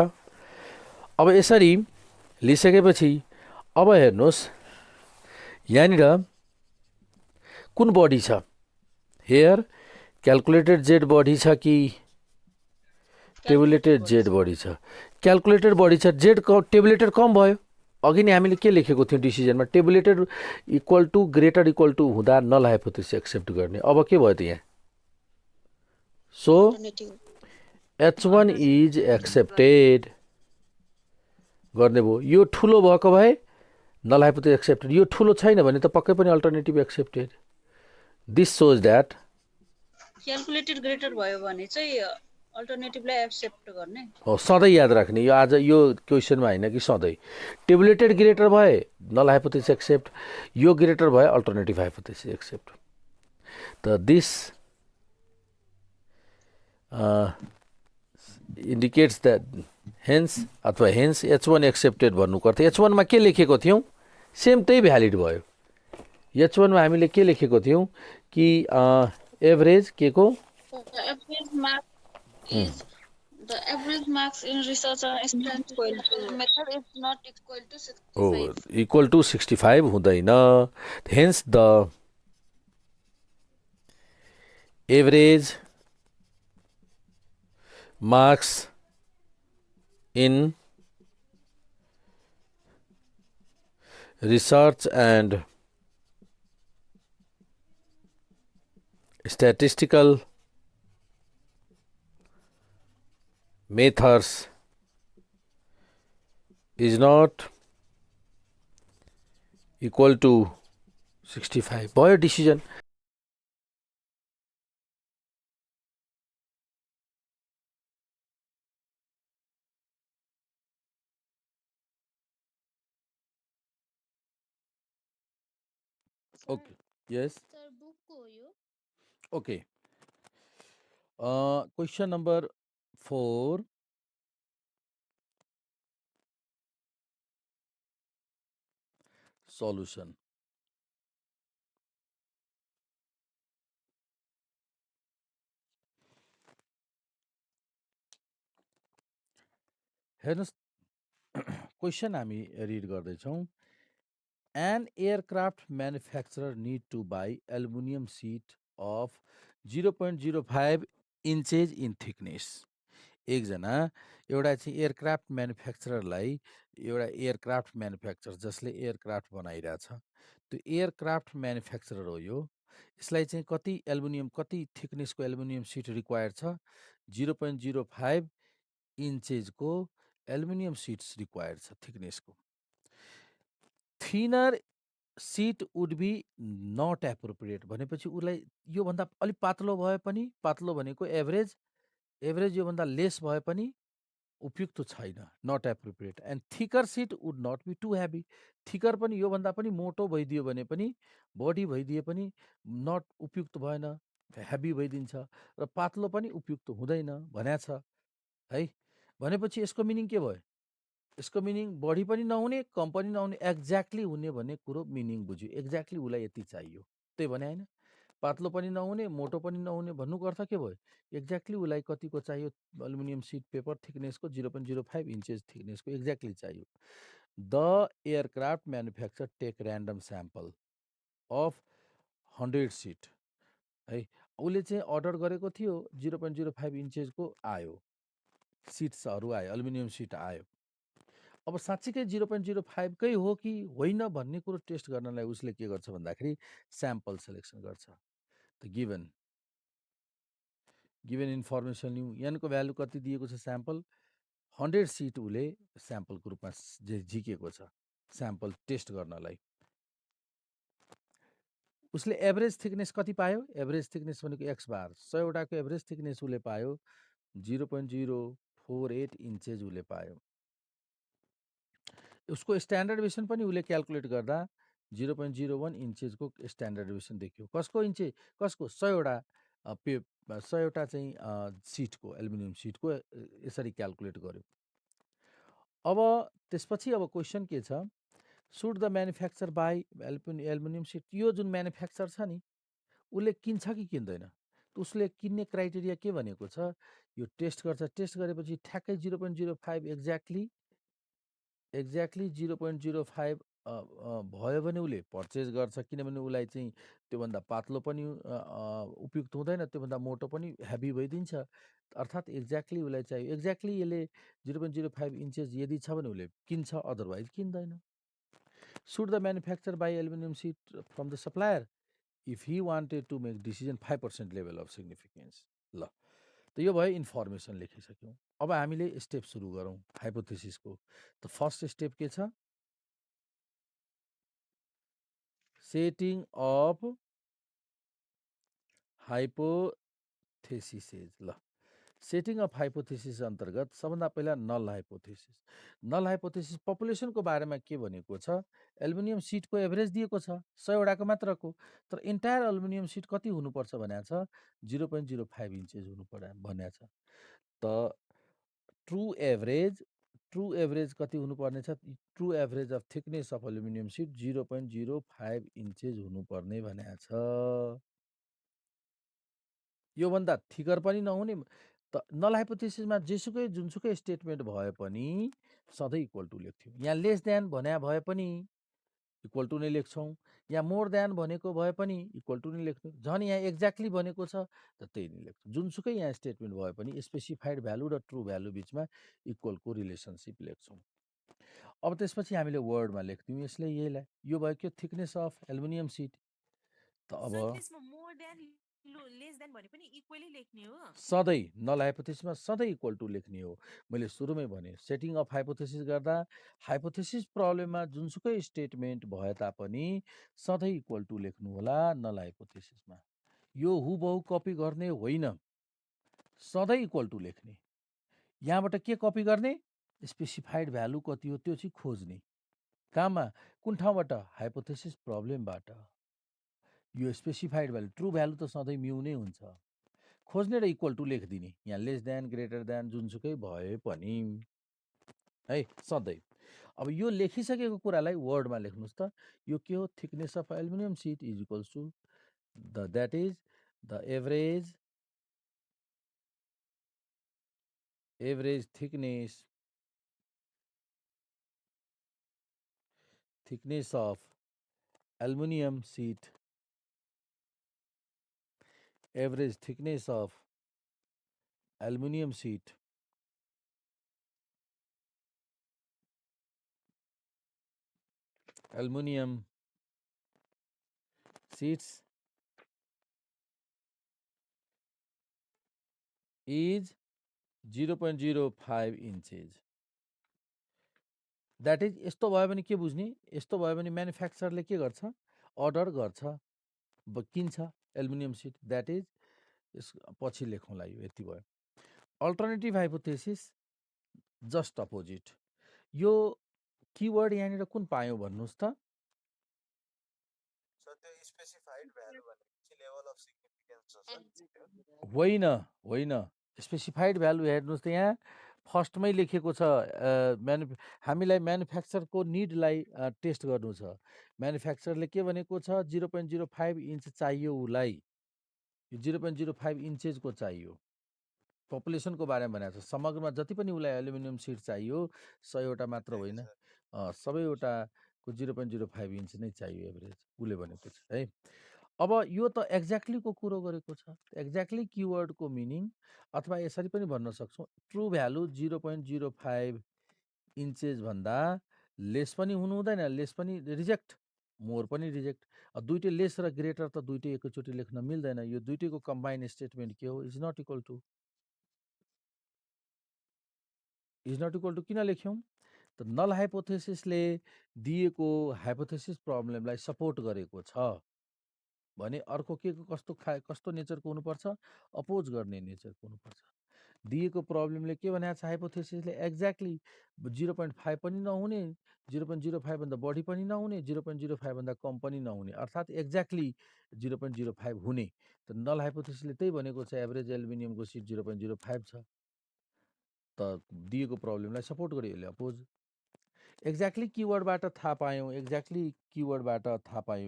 अब यसरी लिइसकेपछि अब हेर्नुस् यहाँनिर कुन बढी छ? हेयर क्याल्कुलेटेड जेड बढी छ कि टेबुलेटेड जेड बढी छ? क्याल्कुलेटेड बढी छ। जेड टेबुलेटेड कम भयो। अघि नै हामीले के लेखेको थियौं डिसिजनमा? Tabulated equal to greater equal to हुँदा नल हाइपोथेसिस एक्सेप्ट गर्ने। अब के भयो त यहाँ? सो H1 इज एक्सेप्टेड गर्ने भयो। यो ठुलो भएको भए नल हाइपोथेसिस एक्सेप्टेड। यो ठुलो छैन भने त पक्कै पनि alternative accepted. This shows that calculated greater भयो भने चाहिँ अल्टरनेटिभलाई एक्सेप्ट गर्ने हो। सधैँ याद राख्ने, यो आज यो क्वेसनमा हैन कि सधैँ टेबुलेटेड ग्रेटर भए नल हाइपोथेसिस एक्सेप्ट, यो ग्रेटर भए अल्टरनेटिभ हाइपोथेसिस एक्सेप्ट। त दिस indicates that hence अथवा hence H1 accepted भन्नु पर्छ। H1 मा के लेखेको थियौं? सेम त्यही भ्यालिड भयो। H1 मा हामीले के लेखेको थियौं कि एभरेज के को average mark is the The average marks in research and Not equal statistical to method is not equal to Oh, 65. equal to 65 हुँदैन. Hence the average marks in research and statistical methods is not equal to 65. भयो decision. Okay. Yes. Sir, book ko yo. Okay. Question number 4. Solution. हेर्नुहोस् क्वेसन हामी रिड गर्दैछौँ. An aircraft manufacturer need to buy aluminum sheet of 0.05 inches in thickness. एकजना एउटा चाहिँ एयरक्राफ्ट म्यानुफ्याक्चररलाई एउटा एयरक्राफ्ट म्यानुफ्याक्चर जसले एयरक्राफ्ट बनाइरहेछ त्यो एयरक्राफ्ट म्यानुफ्याक्चरर हो यो. यसलाई चाहिँ कति एल्युमिनियम कति थिकनेसको एल्युमिनियम सिट रिक्वायर्ड छ 0.05 इन्चेसको एल्युमिनियम सिट्स रिक्वायर्ड छ थिकनेसको. Thinner sheet would be not appropriate भनेपछि उसलाई योभन्दा अलिक पातलो भए पनि पातलो भनेको एभरेज एभरेज योभन्दा लेस भए पनि उपयुक्त छैन not appropriate. And thicker sheet would not be too heavy. Thicker पनि योभन्दा पनि मोटो भइदियो भने पनि बडी भइदिए पनि नट उपयुक्त भएन हेभी भइदिन्छ र पातलो पनि उपयुक्त हुँदैन भनेको छ है. भनेपछि यसको मिनिङ के भयो यसको मिनिङ बढी पनि नहुने कम पनि नहुने एक्ज्याक्टली हुने भन्ने कुरो मिनिङ बुझ्यो. एक्ज्याक्टली उसलाई यति चाहियो त्यही भने होइन. पातलो पनि नहुने मोटो पनि नहुने भन्नुको अर्थ के भयो एक्ज्याक्टली उसलाई कतिको चाहियो एल्युमिनियम सिट पेपर थिकनेसको 0.05 इन्चेस थिकनेसको एक्ज्याक्टली चाहियो. The aircraft manufacture take random sample of 100 sheet है. उसले चाहिँ अर्डर गरेको थियो 0.05 इन्चेसको आयो सिट्सहरू आयो एल्युमिनियम सिट आयो. अब साँच्चीकै 0.05 कै हो कि होइन भन्ने कुरो टेस्ट गर्नलाई उसले के गर्छ भन्दाखेरि स्याम्पल सेलेक्सन गर्छ. त गिभन इन्फर्मेसन यनको भ्यालु कति दिएको छ स्याम्पल 100 सिट उसले स्याम्पलको रूपमा झिकेको छ स्याम्पल टेस्ट गर्नलाई. उसले एभरेज थिकनेस कति पायो एभरेज थिकनेस भनेको एक्स बार 100वटाको एभरेज थिकनेस उसले पायो 0.048 इन्चेस उसले पायो. उसको स्ट्यान्डर्ड डेभिएसन पनि उसले क्याल्कुलेट गर्दा 0.01 इन्चेसको स्ट्यान्डर्ड डेभिएसन देखियो. कसको इन्चे कसको 100वटा चाहिँ सिटको एल्युमिनियम सिटको यसरी क्याल्कुलेट गर्यो. अब त्यसपछि अब क्वेसन के छ should the manufacture by aluminium sheet. यो जुन म्यानुफ्याक्चर छ नि उसले किन्छ कि किन्दैन उसले किन्ने क्राइटेरिया के भनेको छ यो टेस्ट गर्छ. टेस्ट गरेपछि ठ्याक्कै 0.05 एक्ज्याक्टली 0.05 भयो भने उसले पर्चेज गर्छ किनभने उसलाई चाहिँ त्योभन्दा पातलो पनि उपयुक्त हुँदैन त्योभन्दा मोटो पनि हेभी भइदिन्छ. अर्थात् एक्ज्याक्टली उसलाई चाहियो एक्ज्याक्टली यसले 0.05 इन्चेस यदि छ भने उसले किन्छ अदरवाइज किन्दैन. Should the manufacture by aluminium sheet from the supplier if he wanted to make decision 5% level of significance. ल त यो भयो इन्फर्मेसन लेखिसक्यौँ. अब हामीले स्टेप सुरु गरौँ हाइपोथेसिसको. त फर्स्ट स्टेप के छ सेटिङ अफ हाइपोथेसिसेस. ल सेटिङ अफ हाइपोथेसिस अन्तर्गत सबभन्दा पहिला नल हाइपोथेसिस. नल हाइपोथेसिस पपुलेसनको बारेमा के भनेको छ एल्युमिनियम सिटको एभरेज दिएको छ 100वटाको मात्रको तर इन्टायर एल्युमिनियम सिट कति हुनुपर्छ भनेको छ 0.05 इन्चेस हुनु भनेको छ. त ट्रु एभरेज कति हुनुपर्ने छ true average of thickness of aluminium sheet 0.05 inches हुनुपर्ने भनेको छ. योभन्दा थिकर पनि नहुने त नल हाइपोथेसिसमा जेसुकै जुनसुकै स्टेटमेन्ट भए पनि सधैँ इक्वल टु लेख्थ्यौँ। यहाँ लेस देन भन्या भए पनि इक्वल टु नै लेख्छौँ। यहाँ मोर देन भनेको भए पनि इक्वल टु नै लेख्छौँ। झन् यहाँ एक्ज्याक्टली भनेको छ त त्यही नै लेख्छौँ। जुनसुकै यहाँ स्टेटमेन्ट भए पनि स्पेसिफाइड भ्यालु र ट्रु भ्यालु बिचमा इक्वलको रिलेसनसिप लेख्छौँ। अब त्यसपछि हामीले वर्डमा लेख्थ्यौँ यसले यहीलाई। यो भयो के थिकनेस अफ एल्युमिनियम सिट। त अब सर त्यसमा मोर देन लेस देन भने पनि इक्वली लेख्ने हो सधैँ नल हाइपोथेसिसमा सधैँ इक्वल टु लेख्ने हो। मैले सुरुमै भने सेटिङ अफ हाइपोथेसिस गर्दा हाइपोथेसिस प्रब्लममा जुनसुकै स्टेटमेन्ट भए तापनि सधैँ इक्वल टु लेख्नु होला नल हाइपोथेसिसमा। यो हुबहु कपी गर्ने होइन, सधैँ इक्वल टु लेख्ने। यहाँबाट के कपी गर्ने? स्पेसिफाइड भ्यालु कति हो त्यो चाहिँ खोज्ने। कहाँमा? कुन ठाउँबाट? हाइपोथेसिस प्रब्लमबाट। यो स्पेसिफाइड भ्यालु ट्रु भ्यालु त सधैँ म्यु नै हुन्छ। खोज्ने र इक्वल टु लेखिदिने। यहाँ लेस देन ग्रेटर देन जुनसुकै भए पनि है सधैँ। अब यो लेखिसकेको कुरालाई वर्डमा लेख्नुहोस् त। यो के हो? Thickness of aluminium sheet is equals to that is the average thickness of aluminum sheet, average thickness of aluminum sheet sheets is 0.05 inches. That is यस्तो भयो भने के बुझ्ने? यस्तो भयो भने म्यानुफ्याक्चरले के गर्छ? अर्डर गर्छ, किन्छ एल्युमिनियम सिट। द्याट इज यस पछि लेखौँला। यो यति भयो। Alternative hypothesis just opposite. यो किवर्ड यहाँनिर कुन पायौँ भन्नुहोस् त? होइन होइन, स्पेसिफाइड भ्यालु हेर्नुहोस् त यहाँ फर्स्टमै लेखेको छ। हामीलाई म्यानुफ्याक्चरको निडलाई टेस्ट गर्नु छ। म्यानुफ्याक्चरले के भनेको छ? 0.05 इन्च चाहियो उसलाई। यो 0.05 इन्चेसको चाहियो। पपुलेसनको बारेमा भनेको छ। समग्रमा जति पनि उसलाई एल्युमिनियम सिट चाहियो 100वटा मात्र होइन, सबैवटाको 0.05 इन्च नै चाहियो एभरेज, उसले भनेको छ है। अब यो त एक्ज्याक्टलीको कुरो गरेको छ। एक्ज्याक्टली किवर्डको मिनिङ अथवा यसरी पनि भन्न सक्छौँ, ट्रु भ्यालु 0.05 इन्चेस भन्दा लेस पनि हुनु हुँदैन, लेस पनि रिजेक्ट, मोर पनि रिजेक्ट। दुइटै लेस र ग्रेटर त दुइटै एकैचोटि लेख्न मिल्दैन। यो दुइटैको कम्बाइन स्टेटमेन्ट के हो? Is not equal to. किन लेख्यौँ? त नल हाइपोथेसिसले दिएको हाइपोथेसिस प्रब्लमलाई सपोर्ट गरेको छ भने अर्को के कस्तो नेचरको हुनुपर्छ? अपोज गर्ने नेचरको हुनुपर्छ। दिएको प्रब्लमले के भनेको छ? हाइपोथेसिसले एक्ज्याक्टली 0.5 पनि नहुने, 0.05 भन्दा बढी पनि नहुने, 0.05 भन्दा कम पनि नहुने, अर्थात् एक्ज्याक्टली 0.05 हुने। त नल हाइपोथेसिसले त्यही भनेको छ, एभरेज एल्युमिनियमको सिट 0.05 छ। त दिएको प्रब्लमलाई सपोर्ट गर्यो, यसले अपोज। एक्ज्याक्टली किवर्डबाट थाहा पायौँ,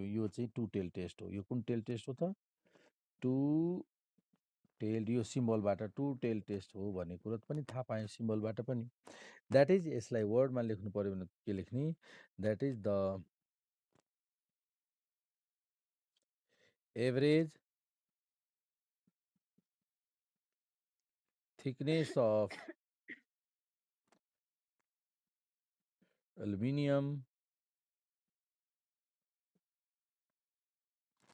यो चाहिँ टु टेल टेस्ट हो। यो कुन टेल टेस्ट हो त? टु टेल, यो सिम्बलबाट टु टेल टेस्ट हो भन्ने कुरो पनि थाहा पायौँ सिम्बलबाट पनि। द्याट इज यसलाई वर्डमा लेख्नु पर्यो भने के लेख्ने? That is the average thickness of aluminum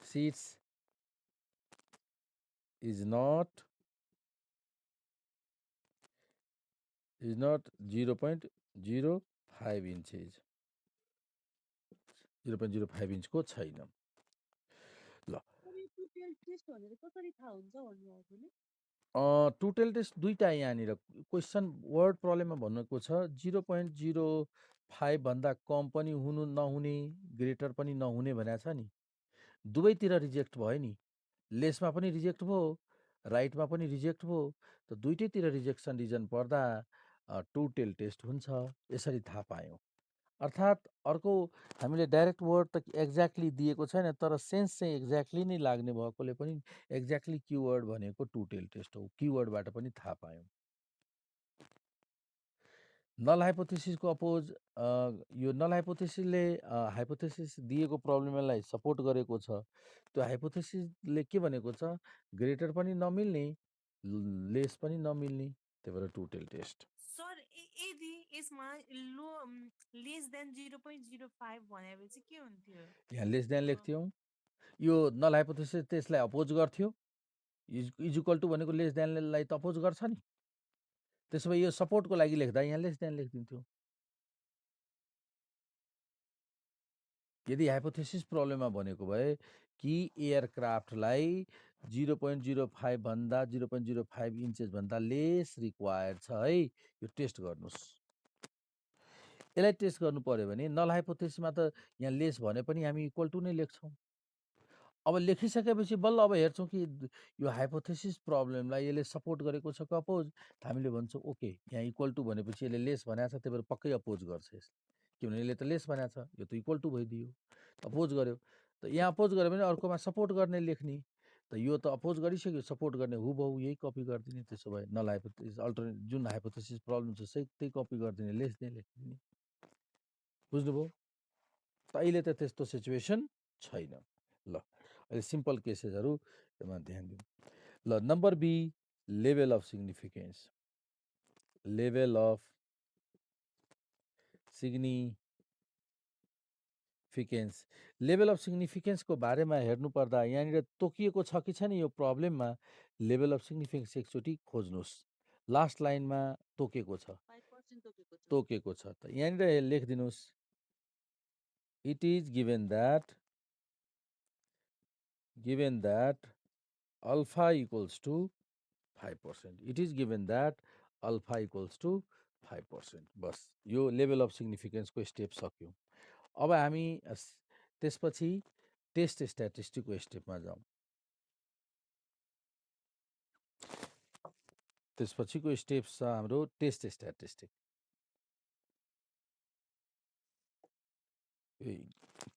sheets is not 0.05 inches, 0.05 इन्चको छैन। ल टु टेल टेस्ट दुईटा यहाँनिर क्वेसन वर्ड प्रब्लममा भनेको छ 0.05 भन्दा कम पनि हुनु नहुने, ग्रेटर पनि नहुने भनेको छ नि। दुवैतिर रिजेक्ट भयो नि, लेसमा पनि रिजेक्ट भयो, राइटमा पनि रिजेक्ट भयो। त दुइटैतिर रिजेक्सन रिजन पर्दा टु टेल टेस्ट हुन्छ। यसरी थाहा पायौँ। अर्थात् अर्को हामीले डाइरेक्ट वर्ड त एक्ज्याक्टली दिएको छैन, तर सेन्स चाहिँ एक्ज्याक्टली नै लाग्ने भएकोले पनि एक्ज्याक्टली किवर्ड भनेको टु टेल टेस्ट हो। किवर्डबाट पनि थाहा पायौँ। नल हाइपोथेसिसको अपोज यो नल हाइपोथेसिसले हाइपोथेसिस दिएको प्रब्लमलाई सपोर्ट गरेको छ। त्यो हाइपोथेसिसले के भनेको छ, ग्रेटर पनि नमिल्ने लेस पनि नमिल्ने, त्यही भएर टु टेल टेस्ट। सर यदि यसमा लो लेस देन 0.05 भनेपछि के हुन्थ्यो? यहाँ लेस देन लेख्थ्यौँ, यो नल हाइपोथेसिस त्यसलाई अपोज गर्थ्यो। इक्वल टु भनेको लेस देनलाई त अपोज गर्छ नि, त्यसो भए यो सपोर्टको लागि लेख्दा यहाँ लेस देन लेखिदिन्थ्यो। यदि हाइपोथेसिस प्रब्लममा भनेको भए कि एयरक्राफ्टलाई 0.05 भन्दा 0.05 इन्चेस भन्दा लेस रिक्वायर्ड छ है, यो टेस्ट गर्नुहोस्। यसलाई टेस्ट गर्नु पर्यो भने नल हाइपोथेसिसमा त यहाँ लेस भने पनि हामी इक्वल टु नै लेख्छौँ। अब लेखिसकेपछि बल्ल अब हेर्छौँ कि यो हाइपोथेसिस प्रब्लमलाई यसले सपोर्ट गरेको छ कि अपोज। हामीले भन्छौँ ओके, यहाँ इक्वल टु भनेपछि यसले लेस भनेको छ, त्यही भएर पक्कै अपोज गर्छ यसले, किनभने यसले त लेस भनेको छ, यो त इक्वल टु भइदियो, अपोज गर्यो। त यहाँ अपोज गर्यो भने अर्कोमा सपोर्ट गर्ने लेख्ने, त यो त अपोज गरिसक्यो, सपोर्ट गर्ने हुबहु यही कपी गरिदिने। त्यसो भए नल हाइपोथेसिस अल्टरनेट जुन हाइपोथेसिस प्रब्लम छ त्यही कपी गरिदिने, लेस नै लेखिदिने। बुझ्नुभयो? त अहिले त त्यस्तो सिचुएसन छैन। ल अहिले सिम्पल केसेसहरूमा ध्यान दिउँ। ल number B, level of significance. Level of significance, level of सिग्निफिकेन्सको बारेमा हेर्नुपर्दा यहाँनिर तोकिएको छ कि छैन यो प्रब्लममा, लेभल अफ सिग्निफिकेन्स एकचोटि खोज्नुहोस्। लास्ट लाइनमा तोकेको छ, 5% तोकेको छ। त यहाँनिर लेखिदिनुहोस्, it is given that alpha equals to 5%। It is given that alpha equals to 5%। बस यो लेभल अफ सिग्निफिकेन्सको स्टेप सक्यौँ। अब हामी त्यसपछि टेस्ट स्ट्याटिस्टिकको स्टेपमा जाउँ। त्यसपछिको स्टेप छ हाम्रो टेस्ट स्ट्याटिस्टिक।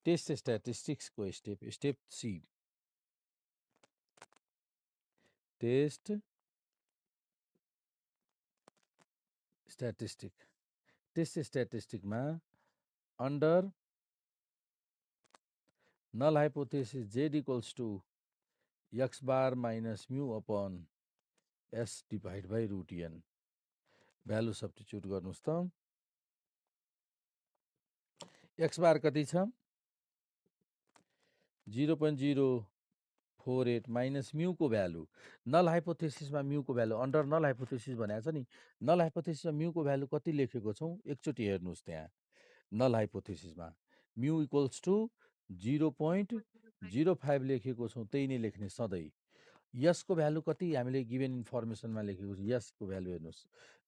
टेस्ट स्ट्याटिस्टिक्सको step C, test statistic. Test स्ट्याटिस्टिकमा under null hypothesis Z equals to x bar minus mu upon s divide by root n, value substitute गर्नुहोस् त। एक्स बार कति छ, 0.048 माइनस म्यूको भ्यालु। नल हाइपोथेसिसमा म्यूको भ्यालु, अन्डर नल हाइपोथेसिस भनेको छ नि, नल हाइपोथेसिसमा म्यूको भ्यालु कति लेखेको छौँ एकचोटि हेर्नुहोस्। त्यहाँ नल हाइपोथेसिसमा म्यू इक्वल्स टु 0.05 लेखेको छौँ, त्यही नै लेख्ने सधैँ। यसको भ्यालु कति हामीले गिभेन इन्फर्मेसनमा लेखेको छ, यसको भ्यालु हेर्नुहोस्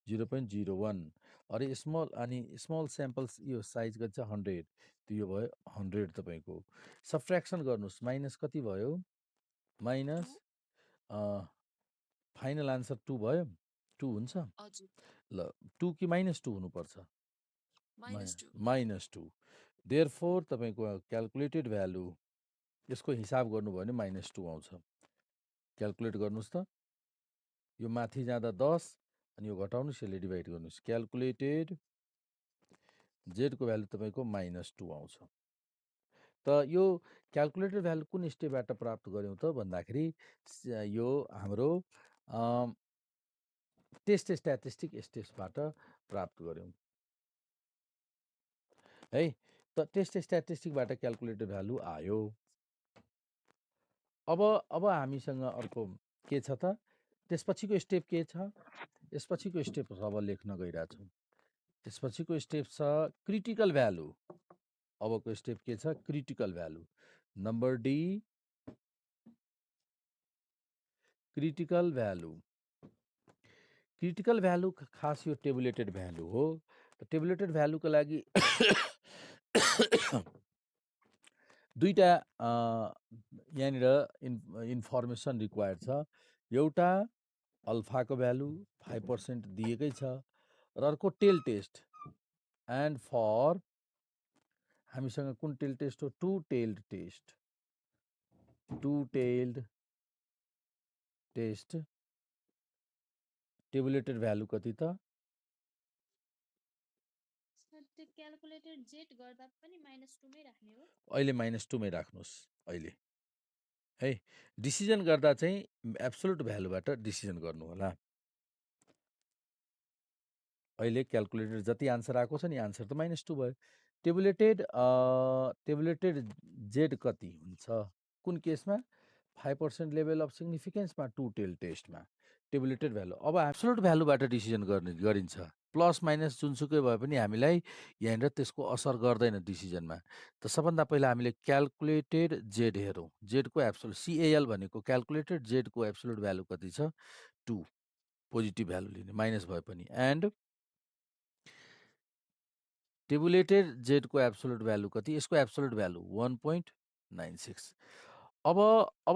0.01। अरे स्मल, अनि स्मल स्याम्पल्स यो साइज कति छ 100, त्यो यो भयो 100 तपाईँको। सब्ट्र्याक्सन गर्नुहोस्, माइनस कति भयो, माइनस फाइनल आन्सर 2 भयो, 2 हुन्छ। ल 2 कि -2 हुनुपर्छ, -2। देयरफोर तपाईँको क्यालकुलेटेड भ्यालु, यसको हिसाब गर्नुभयो भने -2 आउँछ। क्यालकुलेट गर्नुहोस् त, यो माथि जाँदा 10 अनि यो घटाउनुहोस्, यसले डिभाइड गर्नुहोस्। क्यालकुलेटेड जेडको भ्यालु तपाईँको -2 आउँछ। त यो क्यालकुलेटेड भ्यालु कुन स्टेपबाट प्राप्त गऱ्यौँ त भन्दाखेरि यो हाम्रो टेस्ट स्ट्याटिस्टिक स्टेप्सबाट प्राप्त गऱ्यौँ है। त टेस्ट स्ट्याटिस्टिकबाट क्यालकुलेटेड भ्यालु आयो। अब हामीसँग अर्को के छ त, त्यसपछिको स्टेप के छ, यसपछिको स्टेप अब लेख्न गइरहेछौँ। त्यसपछिको स्टेप छ क्रिटिकल भ्यालु। अबको स्टेप के छ, critical value. Number D, critical value. Critical value खास यो टेबुलेटेड भ्यालु हो। टेबुलेटेड भ्यालुको लागि दुईटा यहाँनिर इन्फर्मेसन रिक्वायर्ड छ। एउटा अल्फाको भ्यालु 5% दिएकै छ, र अर्को टेल टेस्ट। एन्ड फर हामीसँग कुन टेल टेस्ट हो? Two tailed test. Two tailed test tabulated value कति त? सर त्यो क्याल्कुलेटेड जेट गर्दा पनि -2 मै राख्ने हो? अहिले -2 मै राख्नुहोस् अहिले है। डिसिजन गर्दा चाहिँ एब्सोल्युट भ्यालुबाट डिसिजन गर्नु होला। अहिले क्याल्कुलेटेड जति आन्सर आएको छ नि आन्सर त -2 भयो। टेबुलेटेड जेड कति हुन्छ? कुन केसमा? 5% लेभल अफ सिग्निफिकेन्समा टु टेल टेस्टमा टेबुलेटेड भ्यालु। अब एब्सोल्युट भ्यालुबाट डिसिजन गरिन्छ। प्लस माइनस जुनसुकै भए पनि हामीलाई यहाँनिर त्यसको असर गर्दैन डिसिजनमा। त सबभन्दा पहिला हामीले क्याल्कुलेटेड जेड हेरौँ। जेडको एब्सोल्युट CAL भनेको क्याल्कुलेटेड जेडको एब्सोल्युट भ्यालु कति छ? 2 पोजिटिभ भ्यालु लिने माइनस भए पनि। एन्ड टेबुलेटेड जेडको एब्सोल्युट भ्यालु कति? यसको एब्सोल्युट भ्यालु 1.96। अब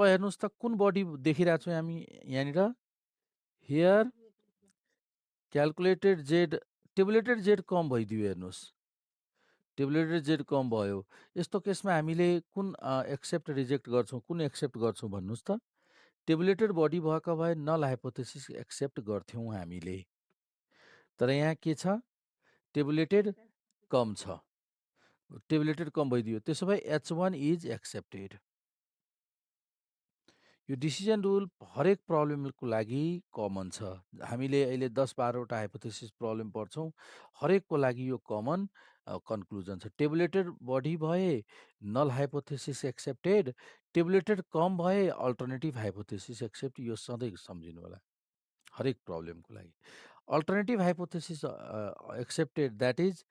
हेर्नुहोस् त कुन बडी देखिरहेको छौँ हामी यहाँनिर? Here calculated Z, tabulated Z कम भइदियो हेर्नुहोस्। टेबुलेटेड जेड कम भयो। यस्तो केसमा हामीले कुन एक्सेप्ट रिजेक्ट गर्छौँ, कुन एक्सेप्ट गर्छौँ भन्नुहोस् त? टेबुलेटेड बडी भएको भए नल हाइपोथेसिस एक्सेप्ट गर्थ्यौँ हामीले। तर यहाँ के छ? टेबुलेटेड कम छ। टेबुलेटेड कम भइदियो। त्यसो भए H1 इज एक्सेप्टेड। यो डिसिजन रुल हरेक प्रब्लमको लागि कमन छ। हामीले अहिले 10-12वटा हाइपोथेसिस प्रब्लम पढ्छौँ। हरेकको लागि यो कमन कन्क्लुजन छ। टेबुलेटेड बढी भए नल हाइपोथेसिस एक्सेप्टेड, टेबुलेटेड कम भए अल्टरनेटिभ हाइपोथेसिस एक्सेप्ट। यो सधैँ सम्झिनु होला हरेक प्रब्लमको लागि। Alternative hypothesis accepted that is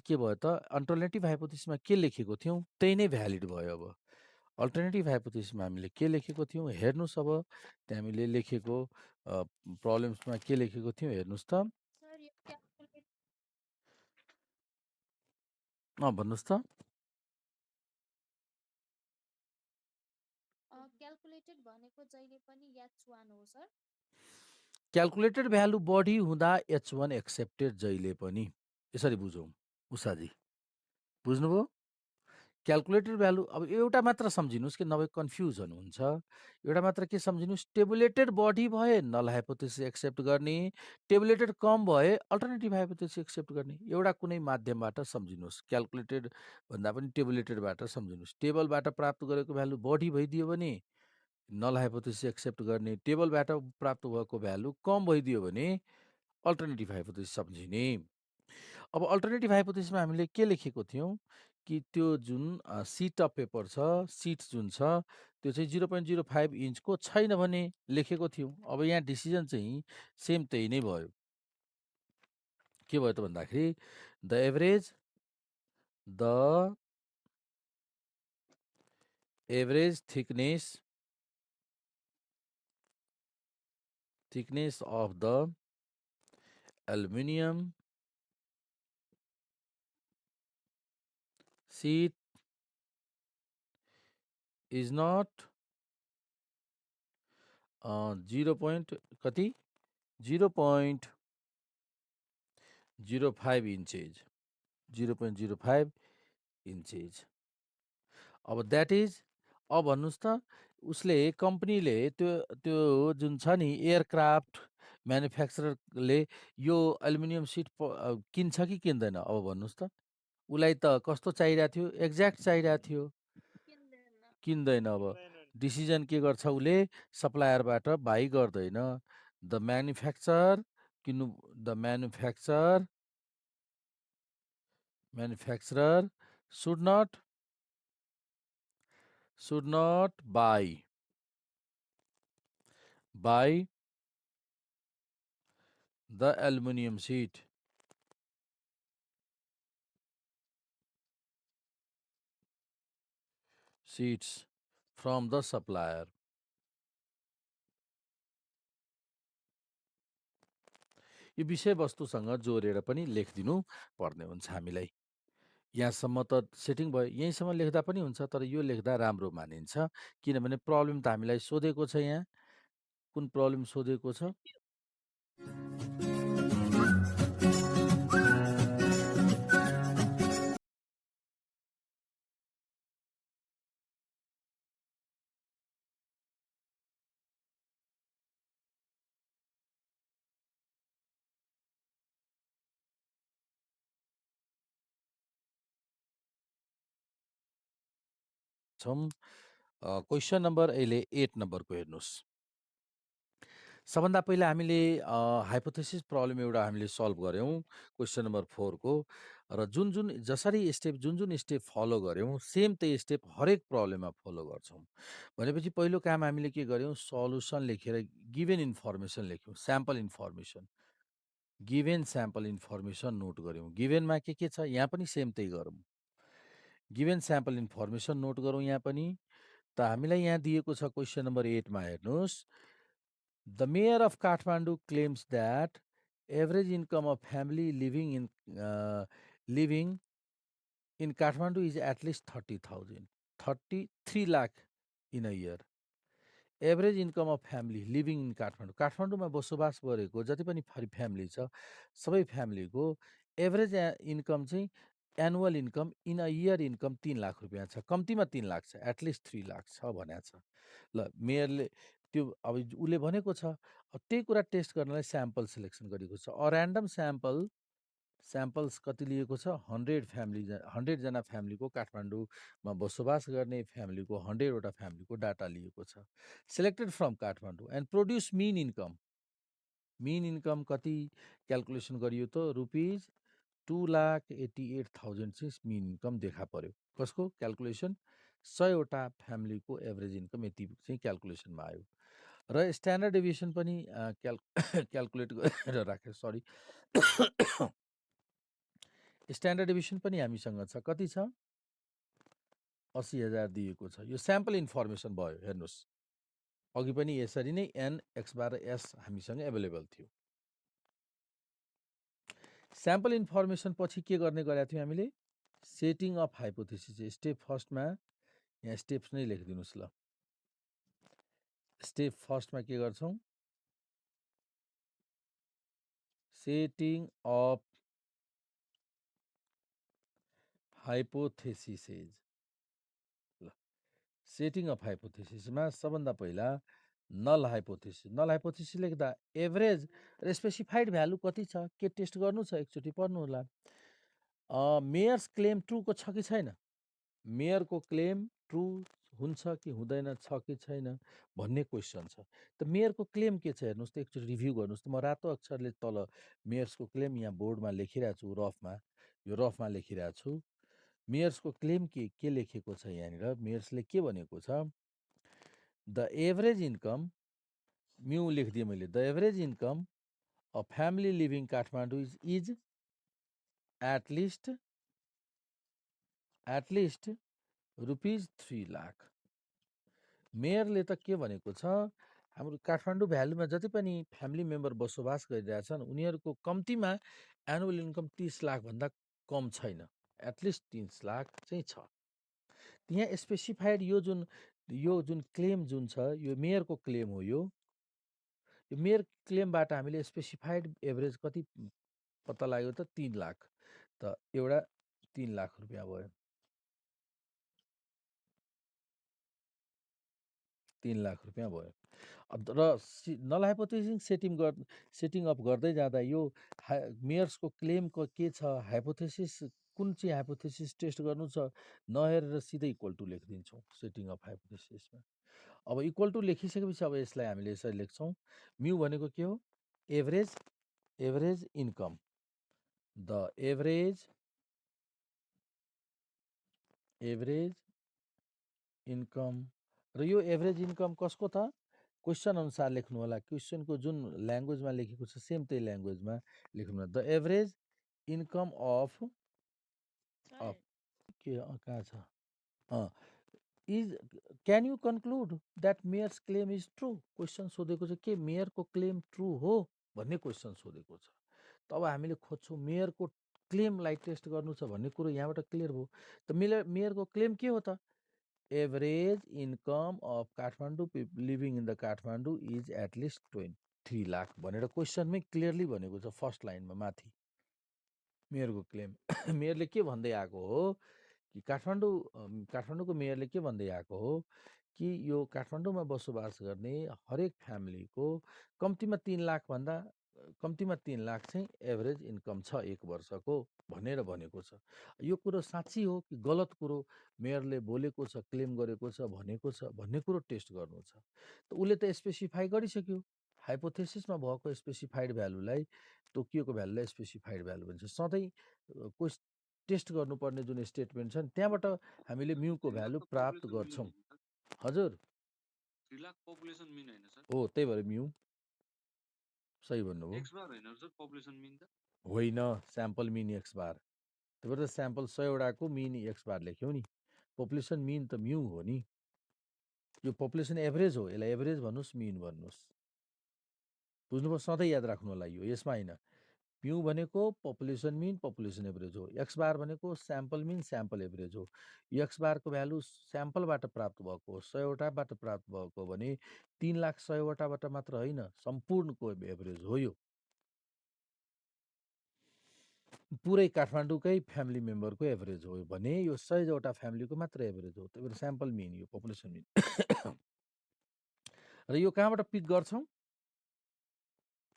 के भयो त? अल्टरनेटिभ हाइपोथेसिसमा के लेखेको थियौँ त्यही नै भ्यालिड भयो। अब अल्टरनेटिभ हाइपोथेसिसमा हामीले के लेखेको थियौँ हेर्नुहोस्। अब त्यहाँ हामीले लेखेको प्रब्लम्समा के लेखेको थियौँ हेर्नुहोस् त। सर यो क्याल्कुलेट भन्नुहोस् त। क्याल्कुलेटेड भनेको जहिले पनि H1 हो सर? क्याल्कुलेटेड भ्यालु बढी हुँदा H1 एक्सेप्टेड जहिले पनि। यसरी बुझौँ उषाजी, बुझ्नुभयो? क्याल्कुलेटेड भ्यालु अब एउटा मात्र सम्झिनुहोस् कि नभए कन्फ्युज हुनुहुन्छ। एउटा मात्र के सम्झिनुहोस्? टेबुलेटेड बढी भए नल हाइपोथेसिस एक्सेप्ट गर्ने, टेबुलेटेड कम भए अल्टरनेटिभ हाइपोथेसिस एक्सेप्ट गर्ने। एउटा कुनै माध्यमबाट सम्झिनुहोस्। क्याल्कुलेटेड भन्दा पनि टेबुलेटेडबाट सम्झिनुहोस्। टेबलबाट प्राप्त गरेको भ्यालु बढी भइदियो भने नल हाइपोथेसिस एक्सेप्ट गर्ने, टेबलबाट प्राप्त भएको भ्यालु कम भइदियो भने अल्टरनेटिभ हाइपोथेसिस सम्झिने। अब अल्टरनेटिभ हाइपोथेसिसमा हामीले के लेखेको थियौँ कि त्यो जुन सिट अफ पेपर छ, सिट जुन छ त्यो चाहिँ 0.05 इन्चको छैन भने लेखेको थियौँ। अब यहाँ डिसिजन चाहिँ सेम त्यही नै भयो। के भयो त भन्दाखेरि the average thickness of the aluminum sheet is not 0.05 inches. 0.05 inches. अब द्याट इज, अब भन्नुहोस् त उसले कम्पनीले त्यो जुन छ नि एयरक्राफ्ट म्यानुफ्याक्चररले यो एल्युमिनियम सिट किन्छ कि किन्दैन? अब भन्नुहोस् त। उसलाई त कस्तो चाहिरहेको थियो? एक्ज्याक्ट चाहिरहेको थियो। किन्दैन। अब डिसिजन के गर्छ उसले? सप्लायरबाट बाई गर्दैन। The manufacturer should not buy the aluminum sheets from the supplier. यो विषयवस्तुसँग जोडेर पनि लेखिदिनु पर्ने हुन्छ हामीलाई। यहाँसम्म त सेटिङ भयो। यहीँसम्म लेख्दा पनि हुन्छ, तर यो लेख्दा राम्रो मानिन्छ। किनभने प्रब्लम त हामीलाई सोधेको छ। यहाँ कुन प्रब्लम सोधेको छ? गर्छौँ। क्वेसन नम्बर अहिले 8 नम्बरको हेर्नुहोस्। सबभन्दा पहिला हामीले हाइपोथेसिस प्रब्लम एउटा हामीले सल्भ गऱ्यौँ क्वेसन नम्बर 4 को र जसरी जुन स्टेप फलो गऱ्यौँ सेम त्यही स्टेप हरेक प्रब्लममा फलो गर्छौँ। भनेपछि पहिलो काम हामीले के गऱ्यौँ, सल्युसन लेखेर गिभेन इन्फर्मेसन लेख्यौँ, sample information. Given sample information note गऱ्यौँ। गिभेनमा के छ यहाँ पनि सेम त्यही गरौँ। गिभेन स्याम्पल इन्फर्मेसन नोट गरौँ यहाँ पनि। त हामीलाई यहाँ दिएको छ क्वेसन नम्बर 8 मा हेर्नुहोस्। The mayor of Kathmandu claims that average income of family living in Kathmandu is at least 30,000, 33 lakh in a year. Average income of family living in Kathmandu. काठमाडौँमा बसोबास गरेको जति पनि फ्यामिली छ सबै फ्यामिलीको एभरेज इन्कम चाहिँ annual income in a year income 3 lakh रुपियाँ छ। कम्तीमा 3 लाख छ, एटलिस्ट 3 लाख छ भनेको छ। ल मेयरले त्यो अब उसले भनेको छ। त्यही कुरा टेस्ट गर्नलाई स्याम्पल सिलेक्सन गरेको छ। ऱ्यान्डम स्याम्पल्स कति लिएको छ, 100 जना फ्यामिलीको काठमाडौँमा बसोबास गर्ने फ्यामिलीको 100 वटा फ्यामिलीको डाटा लिएको छ। Selected from Kathmandu and produce mean income. Mean income कति क्यालकुलेसन गरियो त रुपिज 2,88,000 चाहिँ मिन इन्कम देखा पर्यो। कसको क्यालकुलेसन, 100 वटा फ्यामिलीको एभरेज इन्कम यति चाहिँ क्यालकुलेसनमा आयो। र स्ट्यान्डर्ड डेभिएसन पनि क्यालकुलेट गरेर राखेँ। सरी, स्ट्यान्डर्ड डेभिएसन पनि हामीसँग छ। कति छ, 80,000 दिएको छ। यो स्याम्पल इन्फर्मेसन भयो। हेर्नुहोस्, अघि पनि यसरी नै एन एक्स बार एस हामीसँग एभाइलेबल थियो। स्याम्पल इन्फर्मेसन पछि के गर्ने गरेका थियौँ हामीले, सेटिङ अफ हाइपोथेसिस। स्टेप फर्स्टमा यहाँ स्टेप्स नै लेखिदिनुहोस्। ल, स्टेप फर्स्टमा के गर्छौँ, सेटिङ अफ हाइपोथेसिसेज। ल, सेटिङ अफ हाइपोथेसिसमा सबभन्दा पहिला नल हाइपोथेसिस लेख्दा एभरेज र स्पेसिफाइड भ्यालु कति छ के टेस्ट गर्नु छ। एकचोटि पढ्नु होला। मेयर्स क्लेम ट्रुको छ कि छैन, मेयरको क्लेम ट्रु हुन्छ कि हुँदैन, छ कि छैन भन्ने क्वेसन छ। त मेयरको क्लेम के छ हेर्नुहोस् त, एकचोटि रिभ्यू गर्नुहोस् त। म रातो अक्षरले तल मेयर्सको क्लेम यहाँ बोर्डमा लेखिरहेको छु, यो रफमा लेखिरहेको छु। मेयर्सको क्लेम के लेखेको छ यहाँनिर, मेयर्सले के भनेको छ, द एभरेज इन्कम, म्यू लेखिदिएँ मैले, the average income a family living Kathmandu is at least rupees 3 lakh. मेयरले त के भनेको छ, हाम्रो काठमाडौँ भ्यालुमा जति पनि फ्यामिली मेम्बर बसोबास गरिरहेछन् उनीहरूको कम्तीमा एनुअल इन्कम 30 लाखभन्दा कम छैन, एटलिस्ट 30 लाख चाहिँ छ। यहाँ स्पेसिफाइड यो जुन क्लेम जुन छ यो मेयरको क्लेम हो। यो मेयर क्लेमबाट हामीले स्पेसिफाइड एभरेज कति पत्ता लाग्यो त 3 लाख। त एउटा 3 लाख रुपियाँ भयो, 3 लाख रुपियाँ भयो। र नल हाइपोथेसिस सेटिङ अप गर्दै जाँदा यो मेयर्सको क्लेमको के छ, हाइपोथेसिस कुन चाहिँ हाइपोथेसिस टेस्ट गर्नु छ नहेरेर सिधै इक्वल टु लेखिदिन्छौँ सेटिङ अफ हाइपोथेसिसमा। अब इक्वल टु लेखिसकेपछि अब यसलाई हामीले यसरी लेख्छौँ। म्यू भनेको के हो, average income, the average income. र यो एभरेज इन्कम कसको त, क्वेसन अनुसार लेख्नु होला। क्वेसनको जुन ल्याङ्ग्वेजमा लेखेको छ सेम त्यही ल्याङ्ग्वेजमा लेख्नु होला। द एभरेज इन्कम अफ के कहाँ छ, is can you conclude that mayor's claim is true. Question सोधेको छ के मेयरको क्लेम ट्रु हो भन्ने क्वेसन सोधेको छ। तब हामीले खोज्छौँ मेयरको क्लेमलाई टेस्ट गर्नु छ भन्ने कुरो यहाँबाट क्लियर भयो। त मेयरको क्लेम के हो त, average income of Kathmandu living in the Kathmandu is at least 3 lakh भनेर क्वेसनमै क्लियरली भनेको छ फर्स्ट लाइनमा माथि मेयरको क्लेम। मेयरले के भन्दै आएको हो कि काठमाडौँको मेयरले के भन्दै आएको हो कि यो काठमाडौँमा बसोबास गर्ने हरेक फ्यामिलीको कम्तीमा 3 लाखभन्दा कम्तीमा 3 लाख चाहिँ एभरेज इन्कम छ 1 वर्षको भनेर भनेको छ। यो कुरो साँच्ची हो कि गलत कुरो मेयरले बोलेको छ, क्लेम गरेको छ, भनेको छ भन्ने कुरो टेस्ट गर्नु छ। त उसले त स्पेसिफाई गरिसक्यो। हाइपोथेसिसमा भएको स्पेसिफाइड भ्यालुलाई तोकिएको भ्यालुलाई स्पेसिफाइड भ्यालु भन्छ। सधैँ कोही टेस्ट गर्नुपर्ने जुन स्टेटमेन्ट छ नि त्यहाँबाट हामीले म्युको भ्यालु प्राप्त गर्छौँ। हजुर 3 लाख पपुलेसन मिन हैन सर? हो, त्यही भएर म्यु सही भन्नुभयो। एक्स बार हैन सर पपुलेसन मिन त? होइन, स्याम्पल मिन एक्स बार। त्यही भएर स्याम्पल 100 वटाको मिन एक्स बार लेख्यौँ नि। पपुलेसन मिन त म्यु हो नि। यो पपुलेसन एभरेज हो, यसलाई एभरेज भन्नुहोस्, मिन भन्नुहोस्। बुझ्नुभयो? सधैँ याद राख्नु होला यो, यसमा होइन। म्यु भनेको पपुलेसन मिन, पपुलेसन एभरेज हो। एक्स बार भनेको स्याम्पल मिन, स्याम्पल एभरेज हो। यो एक्स बारको भ्यालु स्याम्पलबाट प्राप्त भएको हो, 100 वटाबाट प्राप्त भएको हो भने 3 लाख 100 वटाबाट मात्र होइन, सम्पूर्णको एभरेज हो यो। पुरै काठमाडौँकै फ्यामिली मेम्बरको एभरेज हो भने यो 100 वटा फ्यामिलीको मात्र एभरेज हो। त्यही भएर स्याम्पल मिन यो पपुलेसन मिन। र यो कहाँबाट पिक गर्छौँ?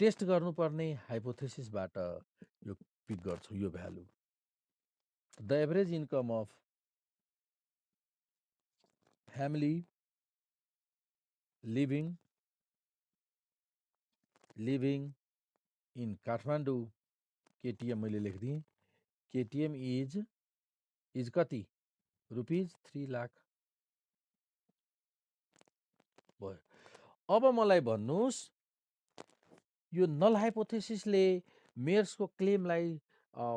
टेस्ट गर्नुपर्ने हाइपोथेसिसबाट यो पिक गर्छौँ यो value. The average income of family living in Kathmandu, KTM मैले लेखिदिएँ। केटिएम इज कति? रुपिज 3 लाख भयो। अब मलाई भन्नुहोस् यो नल हाइपोथेसिसले मेयर्सको क्लेमलाई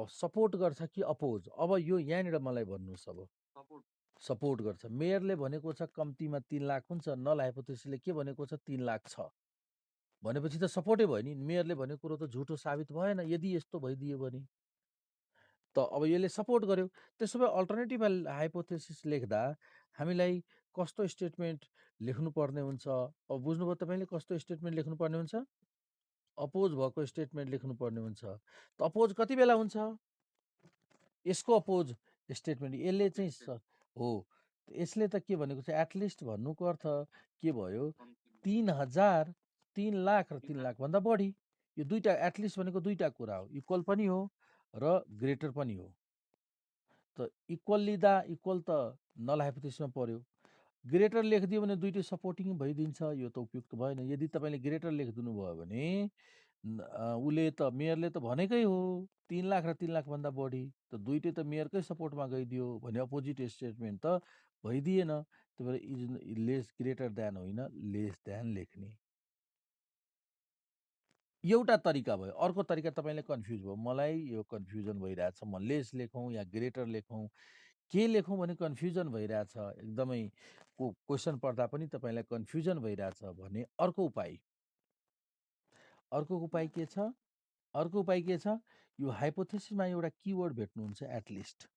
सपोर्ट गर्छ कि अपोज? अब यो यहाँनिर मलाई भन्नुहोस्। अब सपोर्ट सपोर्ट गर्छ। मेयरले भनेको छ कम्तीमा 3 लाख हुन्छ, नल हाइपोथेसिसले के भनेको छ? 3 लाख छ भनेपछि त सपोर्टै भयो नि। मेयरले भनेको कुरो त झुटो साबित भएन यदि यस्तो भइदियो भने। त अब यसले सपोर्ट गर्यो। त्यसो भए अल्टरनेटिभ हाइपोथेसिस लेख्दा हामीलाई कस्तो स्टेटमेन्ट लेख्नुपर्ने हुन्छ? अब बुझ्नुभयो तपाईँले कस्तो स्टेटमेन्ट लेख्नुपर्ने हुन्छ? अपोज भएको स्टेटमेन्ट लेख्नुपर्ने हुन्छ। त अपोज कति बेला हुन्छ? यसको अपोज स्टेटमेन्ट यसले चाहिँ हो। यसले त के भनेको छ? एटलिस्ट भन्नुको अर्थ के भयो? 3000, 3 लाख र 3 लाखभन्दा बढी। यो दुईटा एटलिस्ट भनेको दुईटा कुरा हो, इक्वल पनि हो र ग्रेटर पनि हो। त इक्वल लिँदा इक्वल त नल हाइपोथेसिसमा पर्यो। ग्रेटर लेखिदियो भने दुईटै सपोर्टिङ भइदिन्छ, यो त उपयुक्त भएन। यदि तपाईँले ग्रेटर लेखिदिनु भयो भने उसले त मेयरले त भनेकै हो 3 लाख र 3 लाखभन्दा बढी, त दुईटै त मेयरकै सपोर्टमा गइदियो भने अपोजिट स्टेटमेन्ट त भइदिएन। त्यही भएर इज लेस ग्रेटर देन होइन, लेस देन लेख्ने एउटा तरिका भयो। अर्को तरिका तपाईँले कन्फ्युज भयो, मलाई यो कन्फ्युजन भइरहेछ, म लेस लेखौँ या ग्रेटर लेखौँ, के लेखौँ भने कन्फ्युजन भइरहेछ, एकदमै क्वेसन पढ्दा पनि तपाईँलाई कन्फ्युजन भइरहेछ भने अर्को उपाय के छ? अर्को उपाय के छ? यो हाइपोथेसिसमा एउटा किवर्ड भेट्नुहुन्छ, एटलिस्ट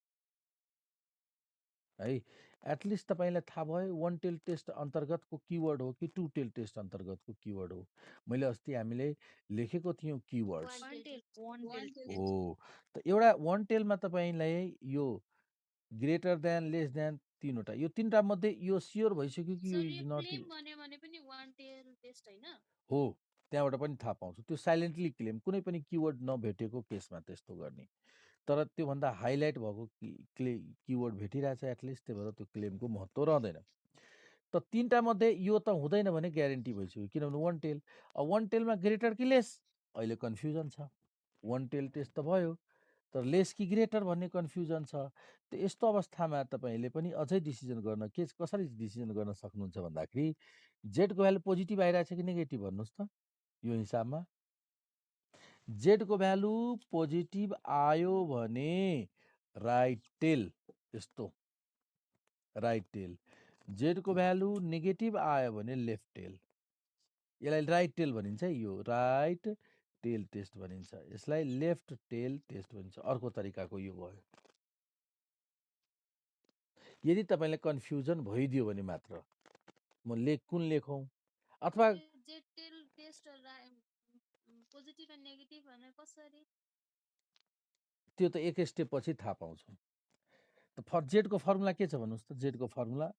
है। एटलिस्ट तपाईँलाई थाहा भयो 1 टेल टेस्ट अन्तर्गतको किवर्ड हो कि 2 टेल टेस्ट अन्तर्गतको किवर्ड हो? मैले अस्ति हामीले लेखेको थियौँ किवर्ड्स हो। त एउटा 1 टेलमा तपाईँलाई यो ग्रेटर देन, लेस देन, तीनवटा, यो तीनटा मध्ये यो स्योर भइसक्यो कि यो इज नट हो। त्यहाँबाट पनि थाहा पाउँछु। त्यो साइलेन्टली क्लेम, कुनै पनि किवर्ड नभेटेको केसमा त्यस्तो गर्ने। तर त्योभन्दा हाइलाइट भएको किवर्ड भेटिरहेछ एटलिस्ट, त्यही भएर त्यो क्लेमको महत्त्व रहँदैन। त तीनटा मध्ये यो त हुँदैन भने ग्यारेन्टी भइसक्यो, किनभने 1 टेल। अब 1 टेलमा ग्रेटर कि लेस अहिले कन्फ्युजन छ। 1 टेल टेस्ट त भयो, तर लेस कि ग्रेटर भन्ने कन्फ्युजन छ। त यस्तो अवस्थामा तपाईँले पनि अझै डिसिजन गर्न कसरी डिसिजन गर्न सक्नुहुन्छ भन्दाखेरि जेडको भ्यालु पोजिटिभ आइरहेछ कि नेगेटिभ भन्नुहोस् त। यो हिसाबमा जेडको भ्यालु पोजिटिभ आयो भने राइट टेल, यस्तो राइट टेल। जेडको भ्यालु नेगेटिभ आयो भने लेफ्ट टेल। यसलाई राइट टेल भनिन्छ है, यो राइट टेल टेस्ट भनिन्छ, यसलाई लेफ्ट टेल टेस्ट भनिन्छ। अर्को तरिकाको यो भयो। यदि तपाईँलाई कन्फ्युजन भइदियो भने मात्र म कुन लेखौँ अथवा त्यो त एक स्टेप पछि थाहा पाउँछौँ। त जेडको फर्मुला के छ भन्नुहोस् त? जेडको formula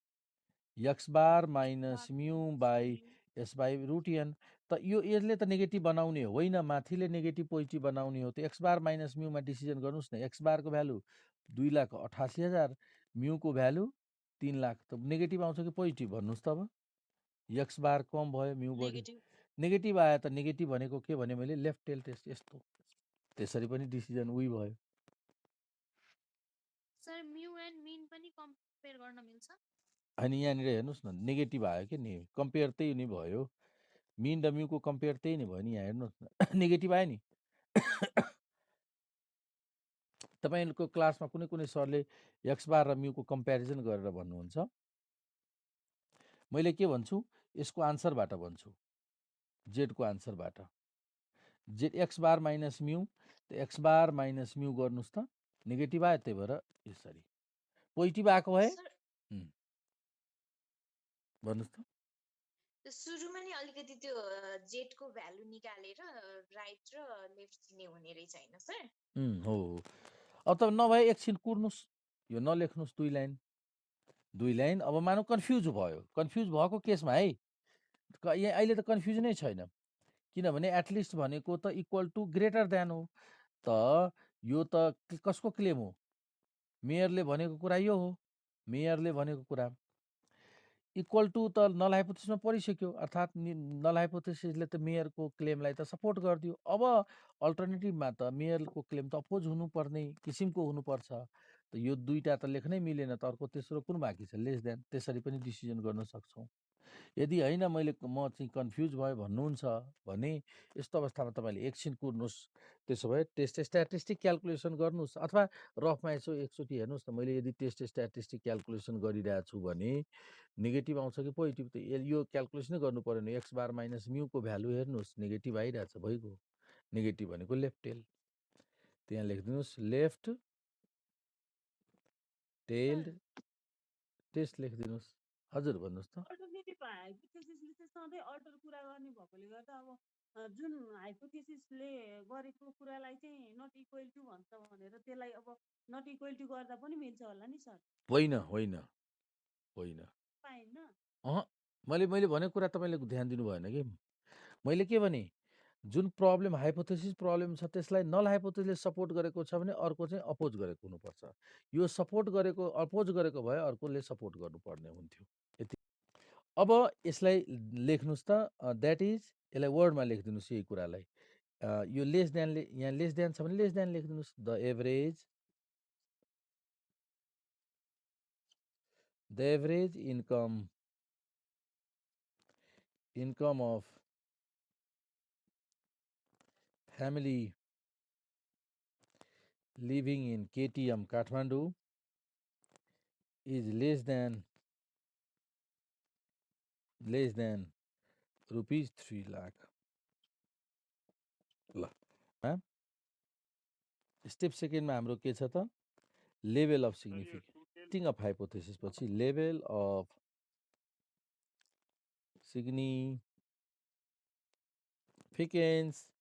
x bar minus mu by s by root n. त यसले त नेगेटिभ बनाउने होइन, माथिले नेगेटिभ पोजिटिभ बनाउने हो। त एक्स बार माइनस म्यूमा डिसिजन गर्नुहोस् न। एक्स बारको भ्यालु 2,88,000, म्यूको भ्यालु 3 लाख। त नेगेटिभ आउँछ कि पोजिटिभ भन्नुहोस् त अब। एक्स बार कम भयो, म्यू बढी। नेगेटिभ नेगेटिभ आयो त नेगेटिभ भनेको के भने मैले लेफ्ट टेल टेस्ट यस्तो, त्यसरी पनि डिसिजन उही भयो। सर म्यू एन्ड मिन पनि कम्पेयर गर्न मिल्छ? अनि यहाँनिर हेर्नुहोस् न, नेगेटिभ आयो कि नि, कम्पेयर त्यही नै भयो। मिन र म्यूको कम्पेयर त्यही नै भयो नि। यहाँ हेर्नुहोस् न, नेगेटिभ आयो नि। तपाईँको क्लासमा कुनै कुनै सरले एक्स बार र म्यूको कम्पेरिजन गरेर भन्नुहुन्छ। मैले के भन्छु, यसको आन्सरबाट भन्छु, जेडको आन्सरबाट। Z x bar minus mu, त एक्स बार माइनस म्यू गर्नुहोस् त, नेगेटिभ आयो, त्यही भएर यसरी। पोजिटिभ आएको भए सर भन्नुहोस् त। सुरुमा नि अलिकति त्यो जेडको भ्यालु निकालेर राइट र लेफ्ट दिने हुने रहेछ होइन सर? हो हो। अब त नभए एकछिन कुर्नुहोस्, यो नलेख्नुहोस् 2 लाइन 2 लाइन। अब मानौ कन्फ्युज भयो, कन्फ्युज भएको केसमा है, यहाँ अहिले त कन्फ्युजनै छैन, किनभने एटलिस्ट भनेको त इक्वल टु ग्रेटर देन हो। त यो त कसको क्लेम हो? मेयरले भनेको कुरा यो हो। मेयरले भनेको कुरा इक्वल टु त नल हाइपोथेसिसमा परिसक्यो, अर्थात् नल हाइपोथेसिसले त मेयरको क्लेमलाई त सपोर्ट गरिदियो। अब अल्टरनेटिभमा त मेयरको क्लेम त अपोज हुनुपर्ने किसिमको हुनुपर्छ। त यो दुईटा त लेख्नै मिलेन, त अर्को तेस्रो कुन बाँकी छ? Less than. त्यसरी पनि डिसिजन गर्न सक्छौँ। यदि होइन म चाहिँ कन्फ्युज भयो भन्नुहुन्छ भने यस्तो अवस्थामा तपाईँले एकछिन कुर्नुहोस्। त्यसो भए टेस्ट स्ट्याटिस्टिक क्यालकुलेसन गर्नुहोस्, अथवा रफमा एकचोटि हेर्नुहोस् न। मैले यदि टेस्ट स्ट्याटिस्टिक क्यालकुलेसन गरिरहेको छु भने नेगेटिभ आउँछ कि पोजिटिभ, त यो क्यालकुलेसनै गर्नु पऱ्यो भने एक्स बार माइनस म्यूको भ्यालु हेर्नुहोस्, नेगेटिभ आइरहेछ, भइगयो। नेगेटिभ भनेको लेफ्ट टेल, त्यहाँ लेखिदिनुहोस् लेफ्ट टेल्ड टेस्ट लेखिदिनुहोस्। हजुर भन्नुहोस् त। अल्टरनेटिभ हाइपोथेसिसले चाहिँ सधैँ अल्टर कुरा गर्ने भएकोले गर्दा अब जुन हाइपोथेसिसले गरेको कुरालाई चाहिँ नट इक्वल टु भन्छ भनेर त्यसलाई अब नट इक्वल टु गर्दा पनि मिल्छ होला नि सर? होइन होइन होइन, पाएन? मैले भनेको कुरा तपाईँले ध्यान दिनु भएन कि। मैले के भने, जुन प्रब्लम हाइपोथेसिस प्रब्लम छ त्यसलाई नल हाइपोथेसिसले सपोर्ट गरेको छ भने अर्को चाहिँ अपोज गरेको हुनुपर्छ। यो सपोर्ट गरेको अपोज गरेको भए अर्कोले सपोर्ट गर्नुपर्ने हुन्थ्यो। यति। अब यसलाई लेख्नुहोस् त, द्याट इज, यसलाई वर्डमा लेखिदिनुहोस् यही कुरालाई। यो लेस देनले, यहाँ लेस देन छ भने लेस देन लेखिदिनुहोस्। The average income of family living in KTM Kathmandu is less than rupees 3 lakh. ल स्टेप सेकेन्डमा हाम्रो के छ त? Level of significance of hypothesis पछि level of significance.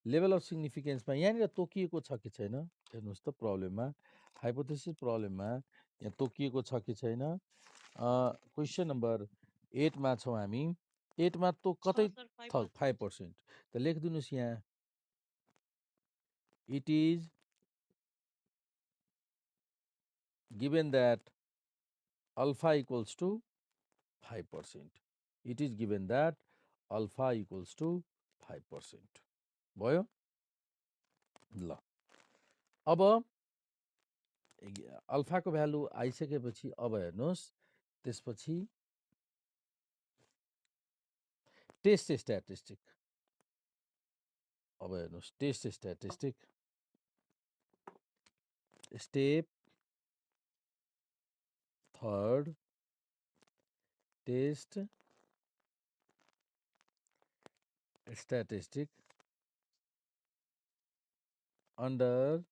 Level of सिग्निफिकेन्समा यहाँनिर तोकिएको छ कि छैन हेर्नुहोस् त। प्रब्लममा, हाइपोथेसिस प्रब्लममा यहाँ तोकिएको छ कि छैन? क्वेसन नम्बर 8मा छौँ हामी। 8मा तो कतै 5%। त लेखिदिनुहोस् यहाँ, it is given that alpha equals to 5%. It is given that alpha equals to 5%. भयो? ल अब अल्फाको भ्यालु आइसकेपछि अब हेर्नुहोस्, त्यसपछि टेस्ट स्ट्याटिस्टिक। अब हेर्नुहोस् test statistic step third, test statistic under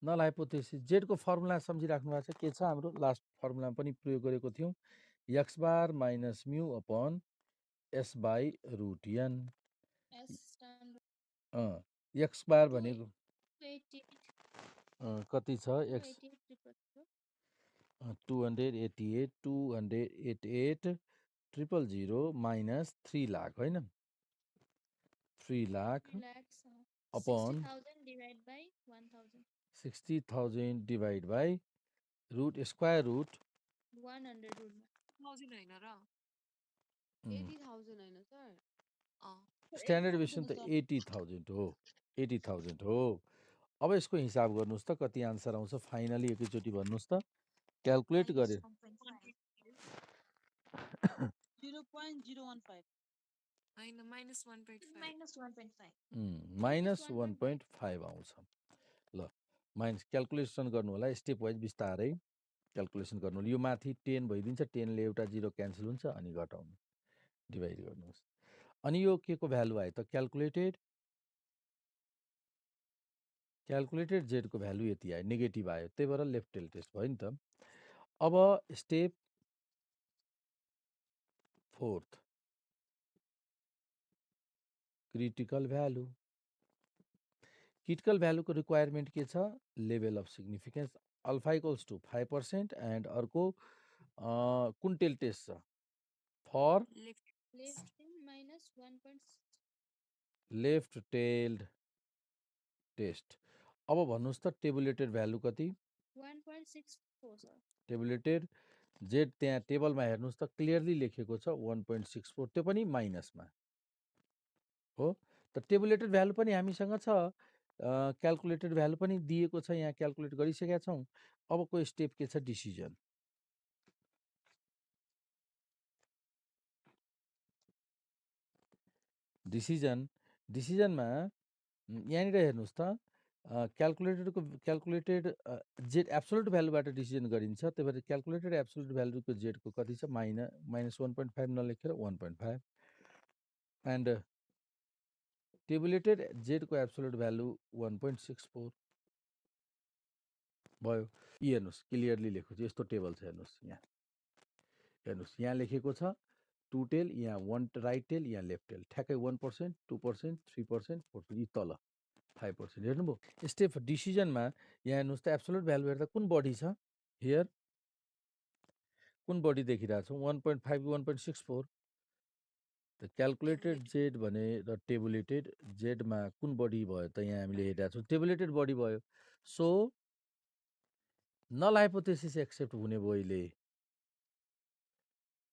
null hypothesis. जेडको फर्मुला सम्झिराख्नु भएको छ, के छ हाम्रो? लास्ट फर्मुला पनि प्रयोग गरेको थियौँ, x bar minus mu upon s by root n. X bar भनेको कति छ? एक्स 288 000 माइनस 3 लाख होइन 3 lakh 3 lakhs upon 60,000 divided by 1,000 60,000 divide by root square root 100 रुटमा 1000 होइन र 80,000 होइन सर अँ स्ट्यान्डर्ड डिभिसन त 80,000 हो 80,000 हो अब यसको हिसाब गर्नुहोस् त कति आन्सर आउँछ फाइनली एकैचोटि भन्नुहोस् त क्यालकुलेट गरेर 0.015 होइन -1.5 -1.5 माइनस 1.5 आउँछ ल माइनस क्यालकुलेसन गर्नु होला स्टेप वाइज बिस्तारै क्यालकुलेसन गर्नु होला यो माथि 10 भइदिन्छ 10ले एउटा जिरो क्यान्सल हुन्छ अनि घटाउनु डिभाइड गर्नुहोस् अनि यो के को भ्यालु आयो त क्यालकुलेटेड जेडको भ्यालु यति आयो नेगेटिभ आयो त्यही भएर लेफ्ट टेल टेस्ट भयो नि त अब स्टेप 4th क्रिटिकल भ्यालुको रिक्वायरमेन्ट के छ level of significance alpha equals to 5% and अर्को कुन टेल टेस्ट छ for left left minus 1.6 left tailed test अब भन्नुहोस् त टेबुलेटेड भ्यालु कति 1.64 सर टेबुलेटेड जेड त्यहाँ टेबलमा हेर्नुहोस् त क्लियरली लेखेको छ 1.64 त्यो पनि माइनसमा हो त टेबुलेटेड भ्यालु पनि हामीसँग छ क्यालकुलेटेड भ्यालु पनि दिएको छ यहाँ क्यालकुलेट गरिसकेका छौँ अबको स्टेप के छ डिसिजन डिसिजनमा यहाँनिर हेर्नुहोस् त क्यालकुलेटेड जेड एब्सोल्युट भ्यालुबाट डिसिजन गरिन्छ त्यही भएर क्यालकुलेटेड एब्सोल्युट भ्यालुको जेडको कति छ माइनस 1.5 नलेखेर 1.5 एन्ड टेबुलेटेड जेडको एब्सोल्युट भ्यालु 1.64 भयो यी हेर्नुहोस् क्लियरली लेखेको छ यस्तो टेबल छ हेर्नुहोस् यहाँ लेखेको छ 2 टेल यहाँ 1 राइट टेल यहाँ लेफ्ट टेल ठ्याक्कै 1% 2% 3% 4% यी तल 5% हेर्नुभयो स्टेप डिसिजनमा यहाँ हेर्नुहोस् त एब्सोल्युट भ्यालु हेर्दा कुन बढी छ हियर कुन बढी देखिरहेको छौँ 1.5 1.64 त क्यालकुलेटेड जेड भने र टेबुलेटेड जेडमा कुन बढी भयो त यहाँ हामीले हेरिरहेको छौँ टेबुलेटेड बढी भयो सो नल हाइपोथेसिस एक्सेप्ट हुने भइले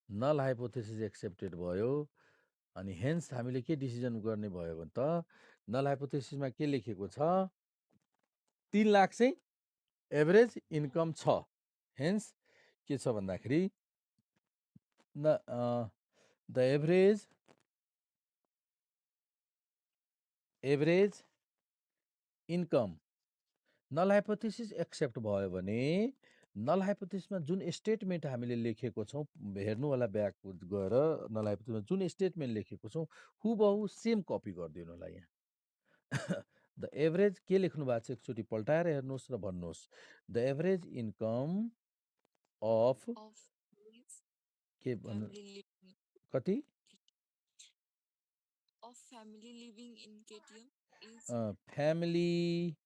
नल हाइपोथेसिस एक्सेप्टेड भयो अनि हेन्स हामीले के डिसिजन गर्ने भयो भने त नल हाइपोथेसिसमा के लेखेको छ 3 लाख चाहिँ एभरेज इन्कम छ हेन्स के छ भन्दाखेरि the average income null hypothesis accept भयो भने नल हाइपोथेसिसमा जुन स्टेटमेन्ट हामीले लेखेको छौँ हेर्नु होला ब्याक गएर नल हाइपोथेसिसमा जुन स्टेटमेन्ट लेखेको छौँ हुबहु सेम कपी गरिदिनु होला यहाँ द एभरेज के लेख्नु भएको छ एकचोटि पल्टाएर हेर्नुहोस् र भन्नुहोस् द एभरेज इन्कम अफ के भन्नु कति of family living in KTM is family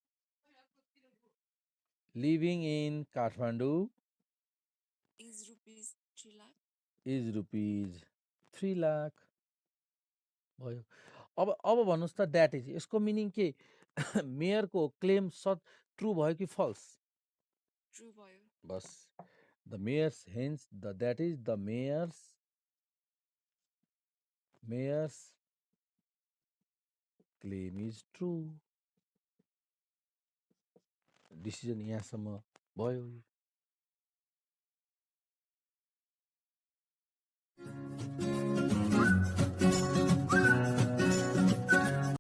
living in Kathmandu rupees 3 lakh. Is rupees 3 lakh भयो अब भन्नुहोस् त द्याट इज यसको मिनिङ के मेयरको क्लेम ट्रु भयो कि फल्स True भयो. बस the mayor's hence the that is the mayor's claim is true decision यहाँसम्म भयो